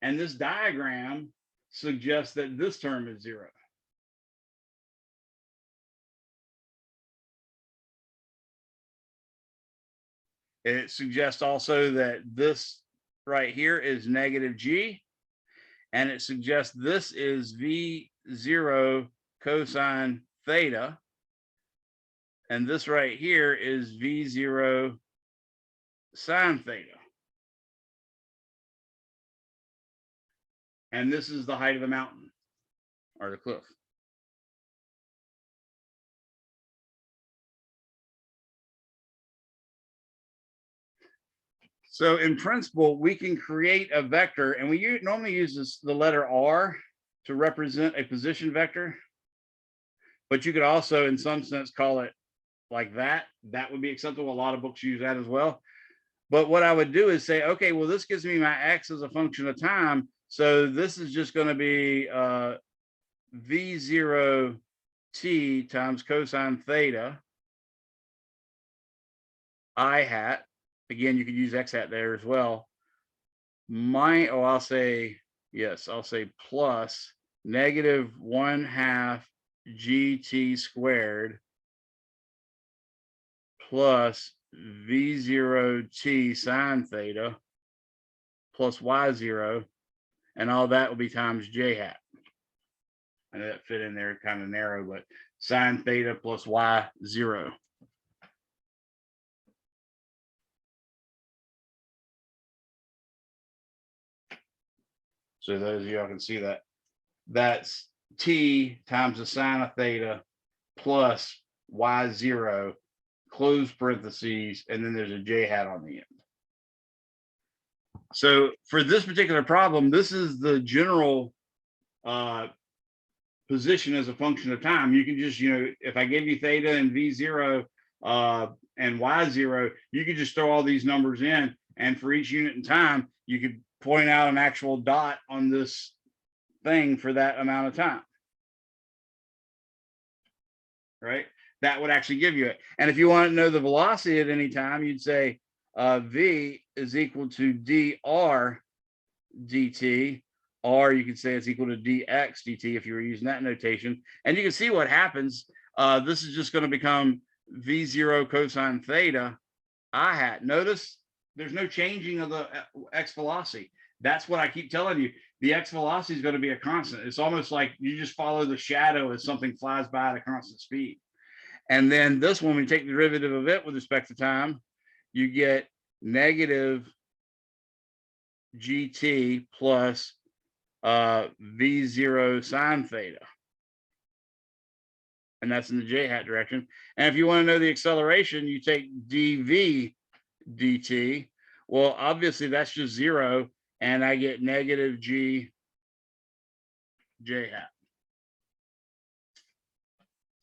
And this diagram suggests that this term is 0. It suggests also that this right here is negative G, and it suggests this is V0 cosine theta, and this right here is V0 sine theta. And this is the height of the mountain or the cliff. So in principle, we can create a vector, and we normally use the letter R to represent a position vector. but you could also in some sense call it like that. That would be acceptable. A lot of books use that as well. But what I would do is say, okay, well, this gives me my x as a function of time. So this is just going to be V0 t times cosine theta I hat. Again, you could use x hat there as well. I'll say plus negative 1/2 gt squared plus V0 t sine theta plus Y0, and all that will be times j hat. And that fit in there kind of narrow, but sine theta plus Y0. So those of y'all can see that. That's t times the sine of theta plus Y0, close parentheses, and then there's a j hat on the end. So for this particular problem, this is the general position as a function of time. You can just, if I give you theta and V0 and Y0, you could just throw all these numbers in, and for each unit in time, you could point out an actual dot on this thing for that amount of time. Right? That would actually give you it. And if you want to know the velocity at any time, you'd say V is equal to dr dt, or you could say it's equal to dx dt if you were using that notation. And you can see what happens. This is just going to become V0 cosine theta I hat. Notice there's no changing of the x velocity. That's what I keep telling you. The x velocity is going to be a constant. It's almost like you just follow the shadow as something flies by at a constant speed. And then this one, when you take the derivative of it with respect to time, you get negative gt plus V0 sine theta. And that's in the j hat direction. And if you want to know the acceleration, you take dv dt. Well, obviously that's just 0, and I get negative g j hat.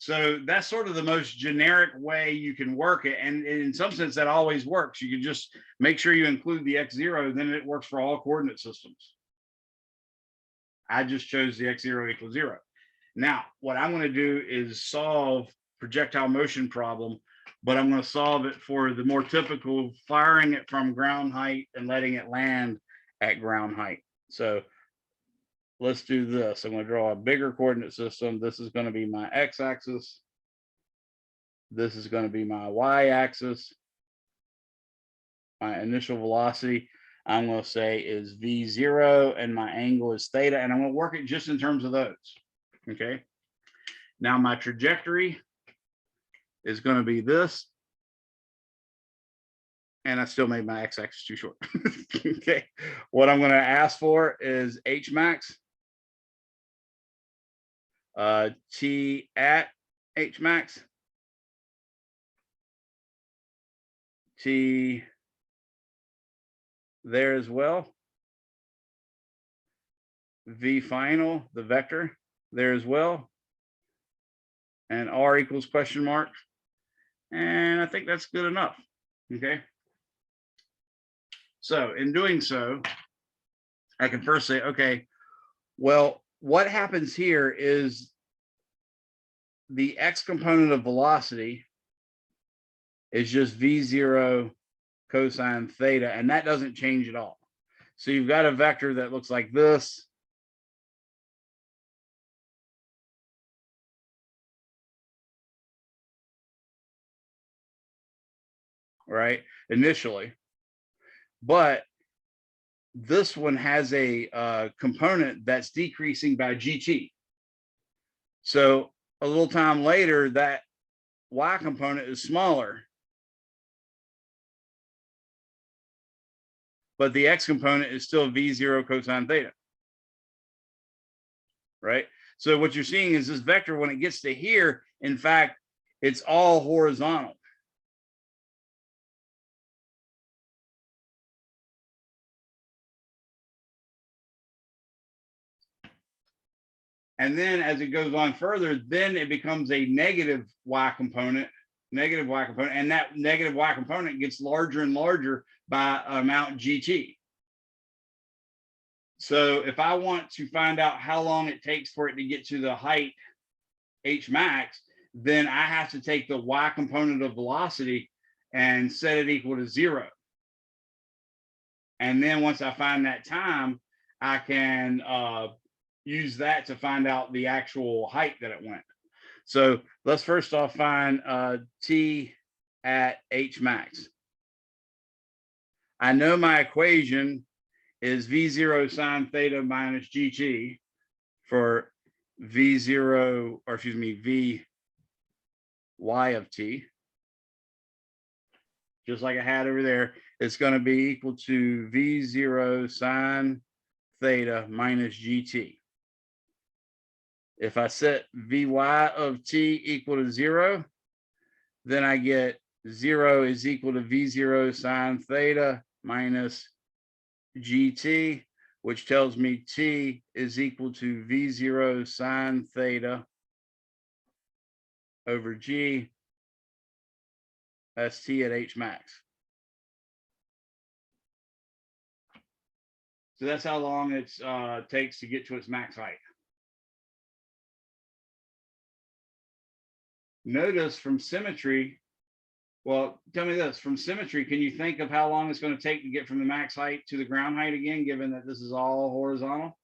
So that's sort of the most generic way you can work it. And in some sense, that always works. You can just make sure you include the x0, then it works for all coordinate systems. I just chose the x0 equals 0. Now, what I'm going to do is solve projectile motion problem, but I'm going to solve it for the more typical firing it from ground height and letting it land at ground height. So let's do this. I'm going to draw a bigger coordinate system. This is going to be my x-axis. This is going to be my y-axis. My initial velocity, I'm going to say, is V0, and my angle is theta, and I'm going to work it just in terms of those. Okay. Now my trajectory is going to be this. And I still made my x-axis too short. Okay. What I'm going to ask for is H max. T at H max. T there as well. V final, the vector, there as well. And R equals question mark. And I think that's good enough. Okay. So in doing so, I can first say, okay, well, what happens here is the x component of velocity is just V0 cosine theta, and that doesn't change at all. So you've got a vector that looks like this. Right, initially. But this one has a component that's decreasing by gt. So a little time later, that y component is smaller, but the x component is still V0 cosine theta. Right? So what you're seeing is this vector, when it gets to here, in fact, it's all horizontal. And then as it goes on further, then it becomes a negative y component, and that negative y component gets larger and larger by amount gt. So if I want to find out how long it takes for it to get to the height h max, then I have to take the y component of velocity and set it equal to 0. And then once I find that time, I can use that to find out the actual height that it went. So let's first off find t at h max. I know my equation is v0 sine theta minus gt for v0, or excuse me, v y of t. Just like I had over there, it's going to be equal to v0 sine theta minus gt. If I set vy of t equal to 0, then I get 0 is equal to v0 sine theta minus gt, which tells me t is equal to v0 sine theta over g. That's t at h max. So that's how long it takes to get to its max height. Notice from symmetry, well, tell me this, from symmetry, can you think of how long it's going to take to get from the max height to the ground height again, given that this is all horizontal?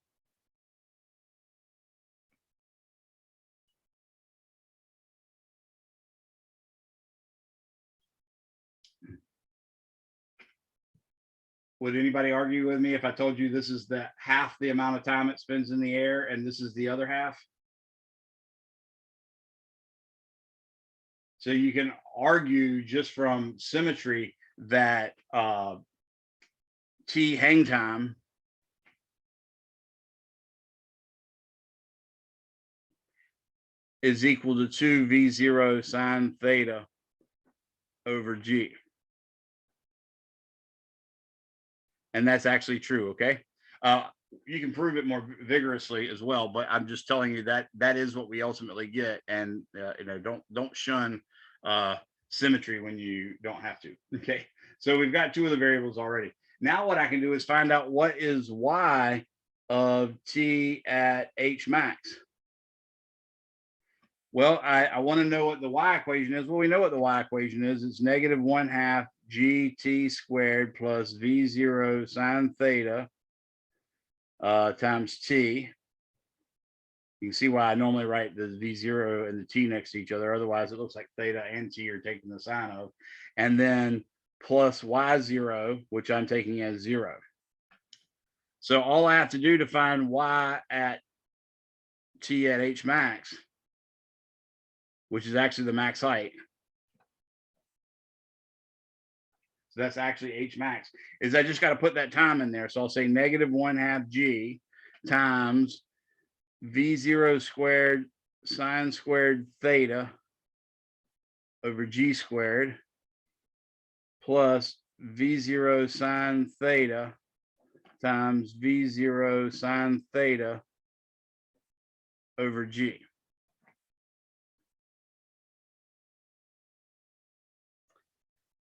Would anybody argue with me if I told you this is the half the amount of time it spends in the air and this is the other half? So you can argue just from symmetry that t hang time is equal to 2 v0 sine theta over g. And that's actually true, okay? You can prove it more vigorously as well, but I'm just telling you that that is what we ultimately get. And you know, don't shun symmetry when you don't have to. Okay, so we've got two of the variables already. Now what I can do is find out what is y of t at h max. Well, I want to know what the y equation is. Well, we know what the y equation is. It's -1/2 gt squared plus v0 sine theta times t. You can see why I normally write the v0 and the t next to each other. Otherwise, it looks like theta and t are taking the sine of. And then plus y0, which I'm taking as 0. So all I have to do to find y at t at h max, which is actually the max height, so that's actually h max, is I just got to put that time in there. So I'll say -1/2 g times v0 squared sine squared theta over g squared plus v0 sine theta times v0 sine theta over g.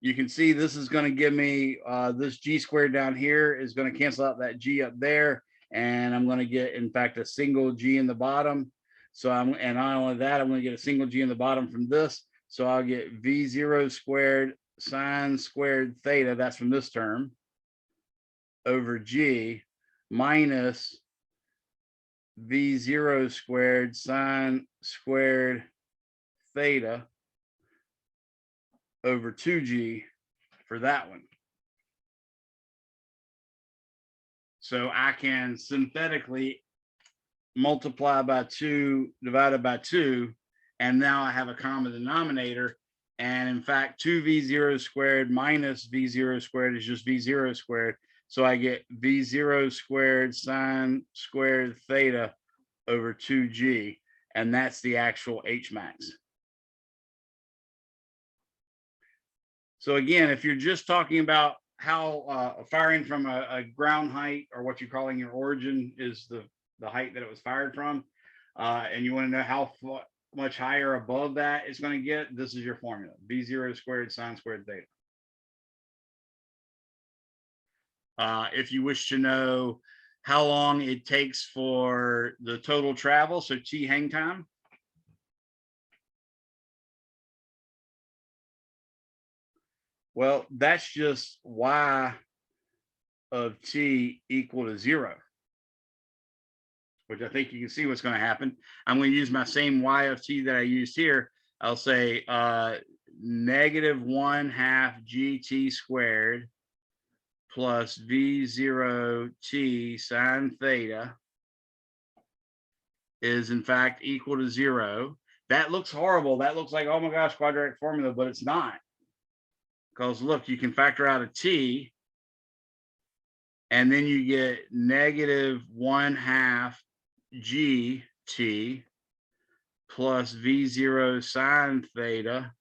You can see this is going to give me this g squared down here is going to cancel out that g up there, and I'm going to get, in fact, a single g in the bottom. So and not only that, I'm going to get a single g in the bottom from this. So I'll get v0 squared sine squared theta, that's from this term, over g minus v0 squared sine squared theta over 2g for that one. So I can synthetically multiply by 2 divided by 2, and now I have a common denominator. And in fact, 2v0 squared minus v0 squared is just v0 squared. So I get v0 squared sine squared theta over 2g, and that's the actual h max. So again, if you're just talking about how firing from a ground height, or what you're calling your origin, is the height that it was fired from, and you want to know how much higher above that it's going to get, this is your formula: V0 squared sine squared theta. If you wish to know how long it takes for the total travel, so T hang time, well, that's just y of t equal to 0, which I think you can see what's going to happen. I'm going to use my same y of t that I used here. I'll say -1/2 gt squared plus V0t sine theta is in fact equal to 0. That looks horrible. That looks like, oh my gosh, quadratic formula, but it's not. Because look, you can factor out a t, and then you get -1/2 gt plus V0 sine theta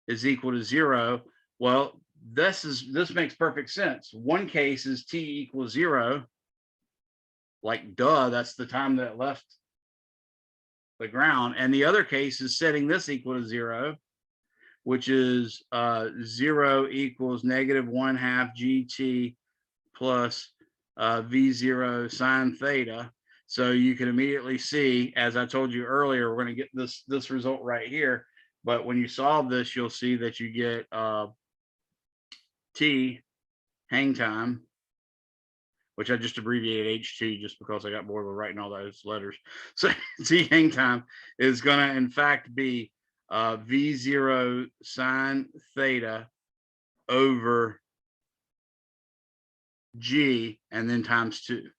is equal to 0. Well, this makes perfect sense. One case is t equals 0, like duh, that's the time that it left the ground, and the other case is setting this equal to 0, which is 0 equals -1/2 gt plus V0 sine theta. So you can immediately see, as I told you earlier, we're going to get this result right here. But when you solve this, you'll see that you get T hang time, which I just abbreviated HT just because I got bored with writing all those letters. So T hang time is going to in fact be V0 sine theta over G and then times 2.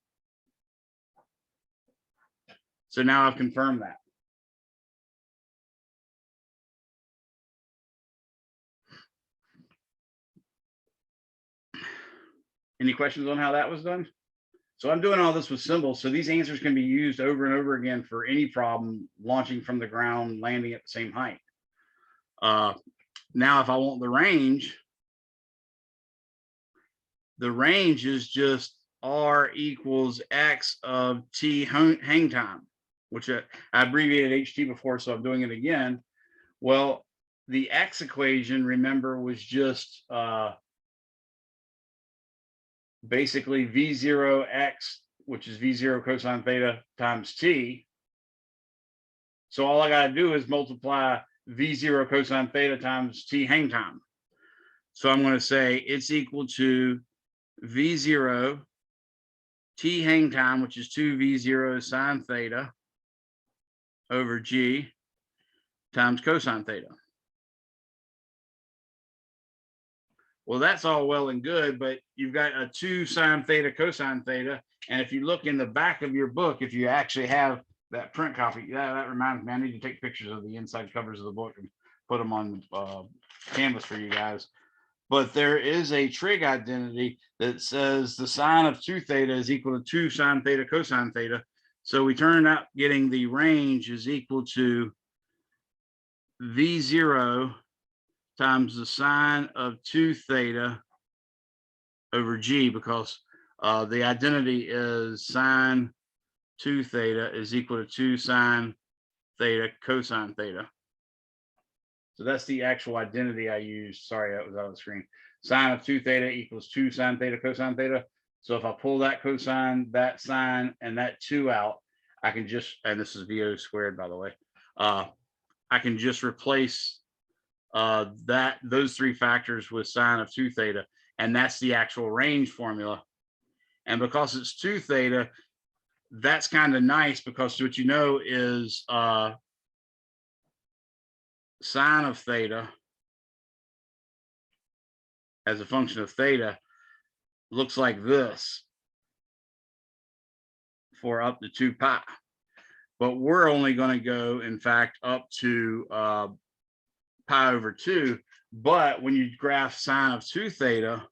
So now I've confirmed that. Any questions on how that was done? So I'm doing all this with symbols, so these answers can be used over and over again for any problem launching from the ground, landing at the same height. Now, if I want the range is just R equals X of T hang time, which I abbreviated HT before, so I'm doing it again. Well, the X equation, remember, was just basically V0x, which is V0 cosine theta times T. So all I got to do is multiply V0 cosine theta times T hang time. So I'm going to say it's equal to V0 T hang time, which is 2 V0 sine theta over G times cosine theta. Well, that's all well and good, but you've got a 2 sine theta cosine theta. And if you look in the back of your book, if you actually have that print copy, that reminds me, I need to take pictures of the inside covers of the book and put them on canvas for you guys. But there is a trig identity that says the sine of 2 theta is equal to 2 sine theta cosine theta. So we turn out getting the range is equal to V0 times the sine of 2 theta over G, because the identity is sine 2 theta is equal to 2 sine theta cosine theta. So that's the actual identity I used. Sorry, that was out of the screen. Sine of 2 theta equals 2 sine theta cosine theta. So if I pull that cosine, that sine, and that 2 out, I can just, and this is VO squared, by the way, I can just replace those 3 factors with sine of 2 theta, and that's the actual range formula. And because it's 2 theta, that's kind of nice, because what you know is sine of theta as a function of theta looks like this for up to 2 pi. But we're only going to go, in fact, up to pi over 2. But when you graph sine of 2 theta,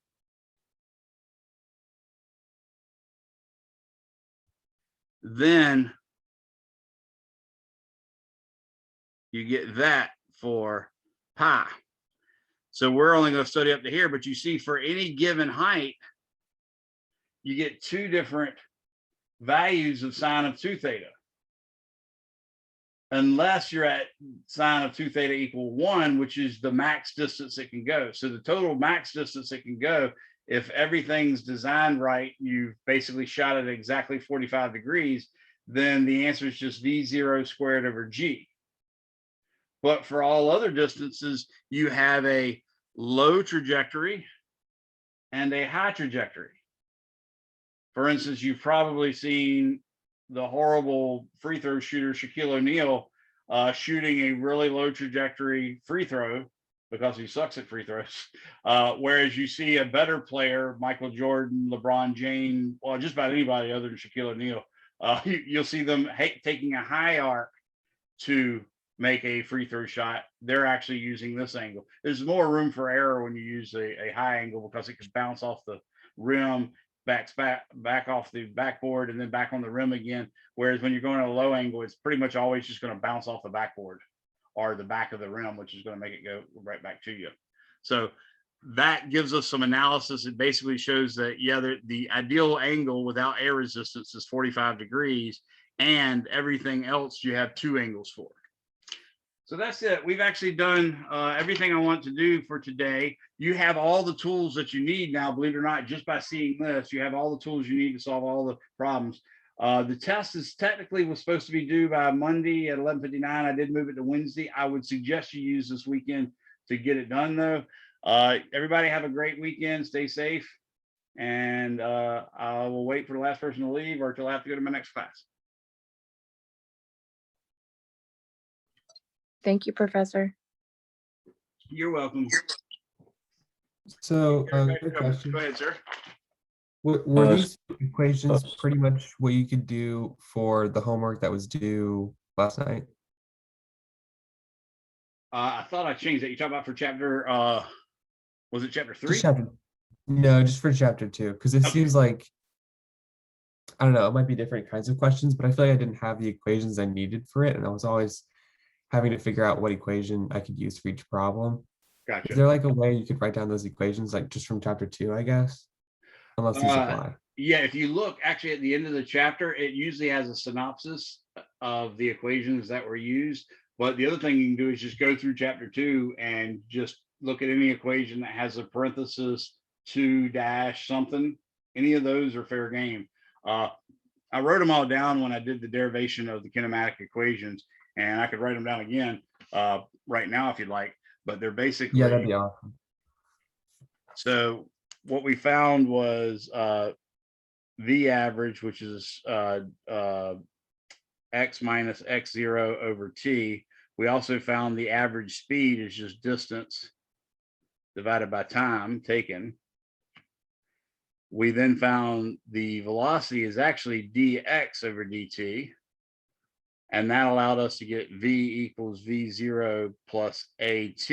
then you get that for pi. So we're only going to study up to here, but you see for any given height, you get 2 different values of sine of 2 theta. Unless you're at sine of 2 theta equal 1, which is the max distance it can go. So the total max distance it can go, if everything's designed right, you've basically shot it exactly 45 degrees, then the answer is just V0 squared over G. But for all other distances, you have a low trajectory and a high trajectory. For instance, you've probably seen the horrible free throw shooter Shaquille O'Neal shooting a really low trajectory free throw because he sucks at free throws. Whereas you see a better player, Michael Jordan, LeBron James, well, just about anybody other than Shaquille O'Neal, you'll see them taking a high arc to make a free throw shot. They're actually using this angle. There's more room for error when you use a high angle because it can bounce off the rim, back off the backboard, and then back on the rim again. Whereas when you're going at a low angle, it's pretty much always just going to bounce off the backboard or the back of the rim, which is going to make it go right back to you. So that gives us some analysis. It basically shows that, yeah, the ideal angle without air resistance is 45 degrees, and everything else you have 2 angles for. So that's it. We've actually done everything I want to do for today. You have all the tools that you need now, believe it or not, just by seeing this. You have all the tools you need to solve all the problems. The test is technically was supposed to be due by Monday at 11:59. I did move it to Wednesday. I would suggest you use this weekend to get it done, though. Everybody have a great weekend. Stay safe. And I will wait for the last person to leave or till I have to go to my next class. Thank you, Professor. You're welcome. So, Everybody quick come. question. Go ahead, sir. Were these equations pretty much what you could do for the homework that was due last night? I thought I changed that. You talking about for chapter, was it chapter 3? No, just for chapter 2, because it Okay. seems like, I don't know, it might be different kinds of questions, but I feel like I didn't have the equations I needed for it, and I was always having to figure out what equation I could use for each problem. Gotcha. Is there like a way you could write down those equations, like just from chapter 2, I guess? Unless these apply. Yeah, if you look actually at the end of the chapter, it usually has a synopsis of the equations that were used. But the other thing you can do is just go through chapter 2 and just look at any equation that has a parenthesis 2 dash something. Any of those are fair game. I wrote them all down when I did the derivation of the kinematic equations, and I could write them down again right now if you'd like. But they're basically, Yeah, that'd be awesome. so what we found was V average, which is x minus x0 over t. We also found the average speed is just distance divided by time taken. We then found the velocity is actually dx over dt. And that allowed us to get v equals v0 plus at.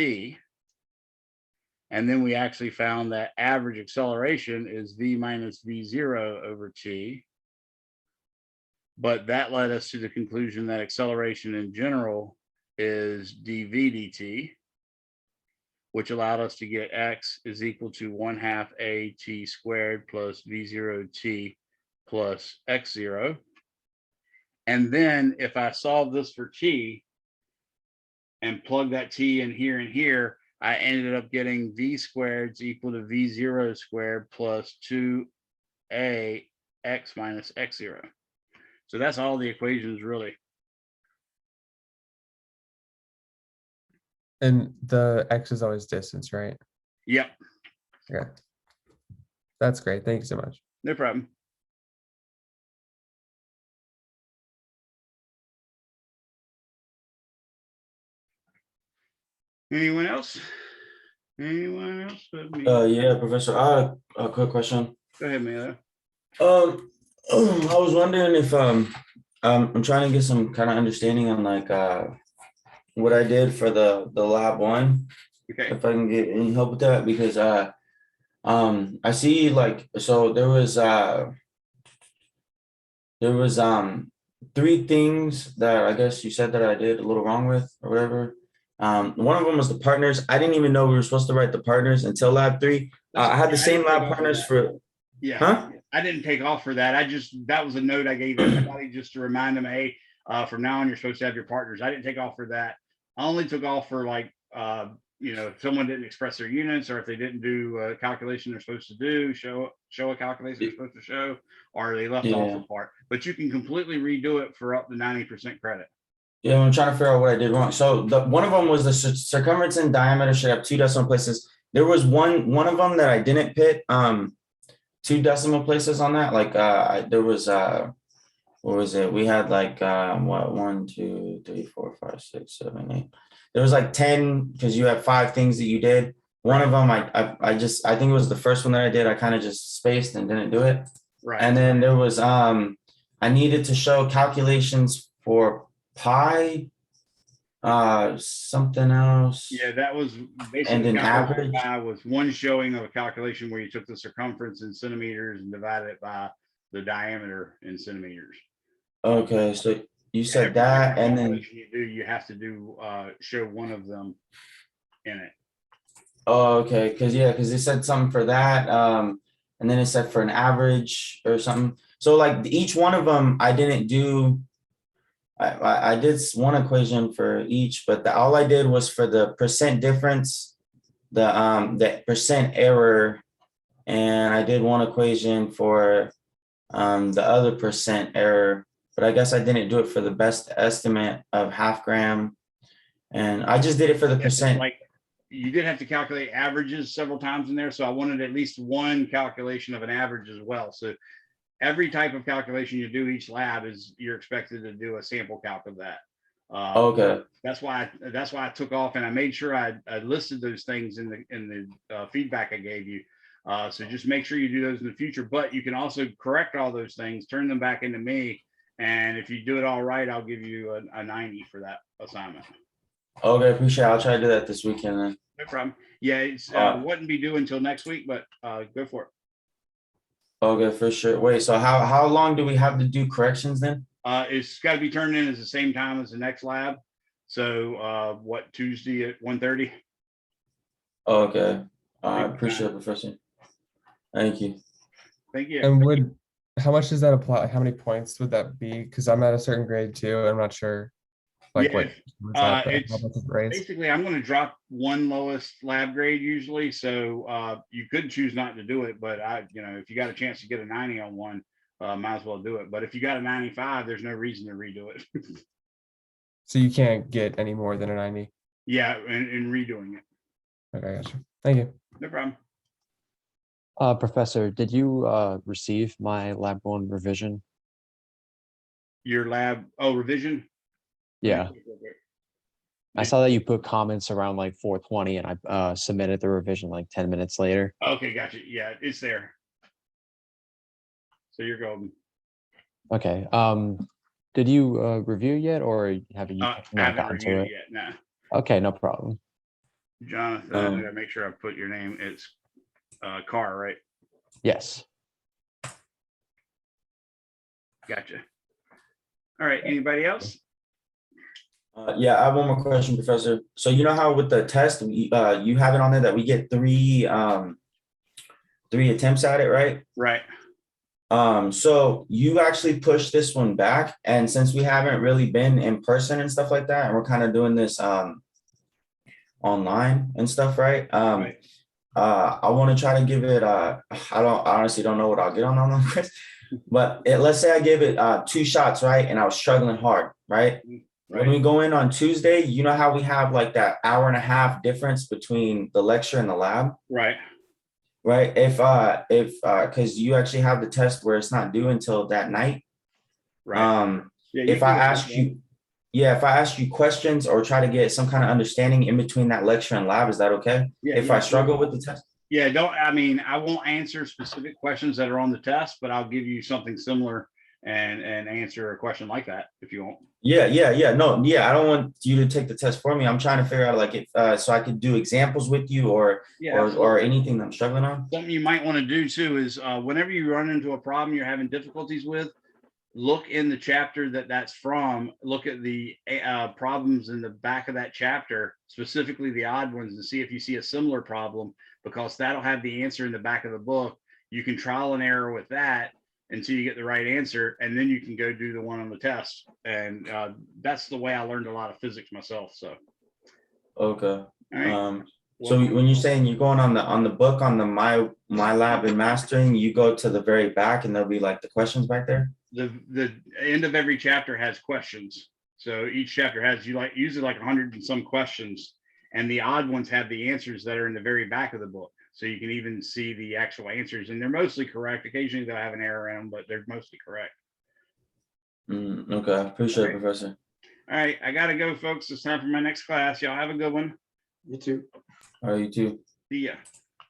And then we actually found that average acceleration is v minus v0 over t. But that led us to the conclusion that acceleration in general is dv dt, which allowed us to get x is equal to 1/2 at squared plus v0 t plus x0. And then if I solve this for t and plug that t in here and here, I ended up getting v squared is equal to v0 squared plus 2a x minus x0. So that's all the equations really. And the x is always distance, right? Yep, Yeah. That's great. Thank you so much. no problem. Anyone else? Anyone else but me? Yeah, Professor, I have a quick question. Go ahead, Milo. I was wondering if I'm trying to get some kind of understanding on like what I did for the lab 1. Okay. If I can get any help with that, because I see like, so there was 3 things that I guess you said that I did a little wrong with or whatever. One of them was the partners. I didn't even know we were supposed to write the partners until lab 3. I had the same lab partners for, Yeah, Huh? I didn't take off for that. That was a note I gave everybody just to remind them, hey, from now on, you're supposed to have your partners. I didn't take off for that. I only took off for like, if someone didn't express their units, or if they didn't do a calculation they're supposed to do, show a calculation they're supposed to show, or they left off Yeah. a part. But you can completely redo it for up to 90% credit. Yeah, I'm trying to figure out what I did wrong. So one of them was the circumference and diameter should have 2 decimal places. There was one of them that I didn't put 2 decimal places on that. Like there was what was it? We had like 1, 2, 3, 4, 5, 6, 7, 8. There was like 10 because you have 5 things that you did. One of them I think it was the first one that I did. I kind of just spaced and didn't do it. Right. And then there was I needed to show calculations for pi, something else. Yeah, that was basically And an calculation average? by was one showing of a calculation where you took the circumference in centimeters and divided it by the diameter in centimeters. Okay, so you said Every that, and then calculation you do, you have to do show one of them in it. okay, because it said something for that, and then it said for an average or something. So like each one of them, I didn't do. I did one equation for each, but all I did was for the percent difference, the percent error, and I did one equation for the other percent error. But I guess I didn't do it for the best estimate of half gram, and I just did it for the percent. Like you did have to calculate averages several times in there, so I wanted at least one calculation of an average as well. So every type of calculation you do each lab you're expected to do a sample calc of that. Okay. That's why I took off, and I made sure I listed those things in the feedback I gave you. So just make sure you do those in the future, but you can also correct all those things, turn them back into me. And if you do it all right, I'll give you a 90 for that assignment. Okay, appreciate it. I'll try to do that this weekend then. No problem. Yeah, it's wouldn't be due until next week, but go for it. Okay, for sure. Wait, so how long do we have to do corrections then? It's got to be turned in at the same time as the next lab. So what, Tuesday at 1:30? Okay. I appreciate it, Professor. Thank you. Thank you. And how much does that apply? How many points would that be? Because I'm at a certain grade too. I'm not sure like Yeah, what grades. Basically, I'm going to drop one lowest lab grade usually. So you could choose not to do it, but if you got a chance to get a 90 on one, might as well do it. But if you got a 95, there's no reason to redo it. So you can't get any more than a 90. Yeah, and redoing it. Okay, gotcha. Thank you. No problem. Professor, did you receive my lab 1 revision? Your lab, revision? Yeah. I saw that you put comments around like 4:20 and I submitted the revision like 10 minutes later. Okay, gotcha. Yeah, it's there. So you're golden. Okay. Did you review yet, or have you I not haven't gotten to reviewed it? it yet. No. Okay, no problem. Jonathan, I gotta make sure I put your name. It's Carr, right? Yes. Gotcha. All right. Anybody else? Yeah, I have one more question, Professor. So you know how with the test, you have it on there that we get 3 attempts at it, right? Right. So you actually pushed this one back, and since we haven't really been in person and stuff like that, and we're kind of doing this online and stuff, right? Right. I want to try to give it I honestly don't know what I'll get on online quiz, but let's say I gave it 2 shots, right? And I was struggling hard, right? Right. When we go in on Tuesday, you know how we have like that hour and a half difference between the lecture and the lab? Right. Right. If because you actually have the test where it's not due until that night. Right. Yeah, If I ask you questions or try to get some kind of understanding in between that lecture and lab, is that okay? Yeah, If I struggle with the test? Yeah, I won't answer specific questions that are on the test, but I'll give you something similar and answer a question like that if you want. Yeah. No, yeah, I don't want you to take the test for me. I'm trying to figure out like if so I could do examples with you or anything that I'm struggling on. Something you might want to do too is whenever you run into a problem you're having difficulties with, look in the chapter that's from, look at the problems in the back of that chapter, specifically the odd ones, and see if you see a similar problem, because that'll have the answer in the back of the book. You can trial and error with that until you get the right answer, and then you can go do the one on the test. And that's the way I learned a lot of physics myself. So, Okay. all right. So when you're saying you're going on the book on the my lab and mastering, you go to the very back and there'll be like the questions back there. The end of every chapter has questions. So each chapter has usually like 100 and some questions, and the odd ones have the answers that are in the very back of the book. So you can even see the actual answers, and they're mostly correct. Occasionally they'll have an error in them, but they're mostly correct. Okay, appreciate it, Professor. All right, I gotta go, folks. It's time for my next class. Y'all have a good one. You too. All right, you too. See ya.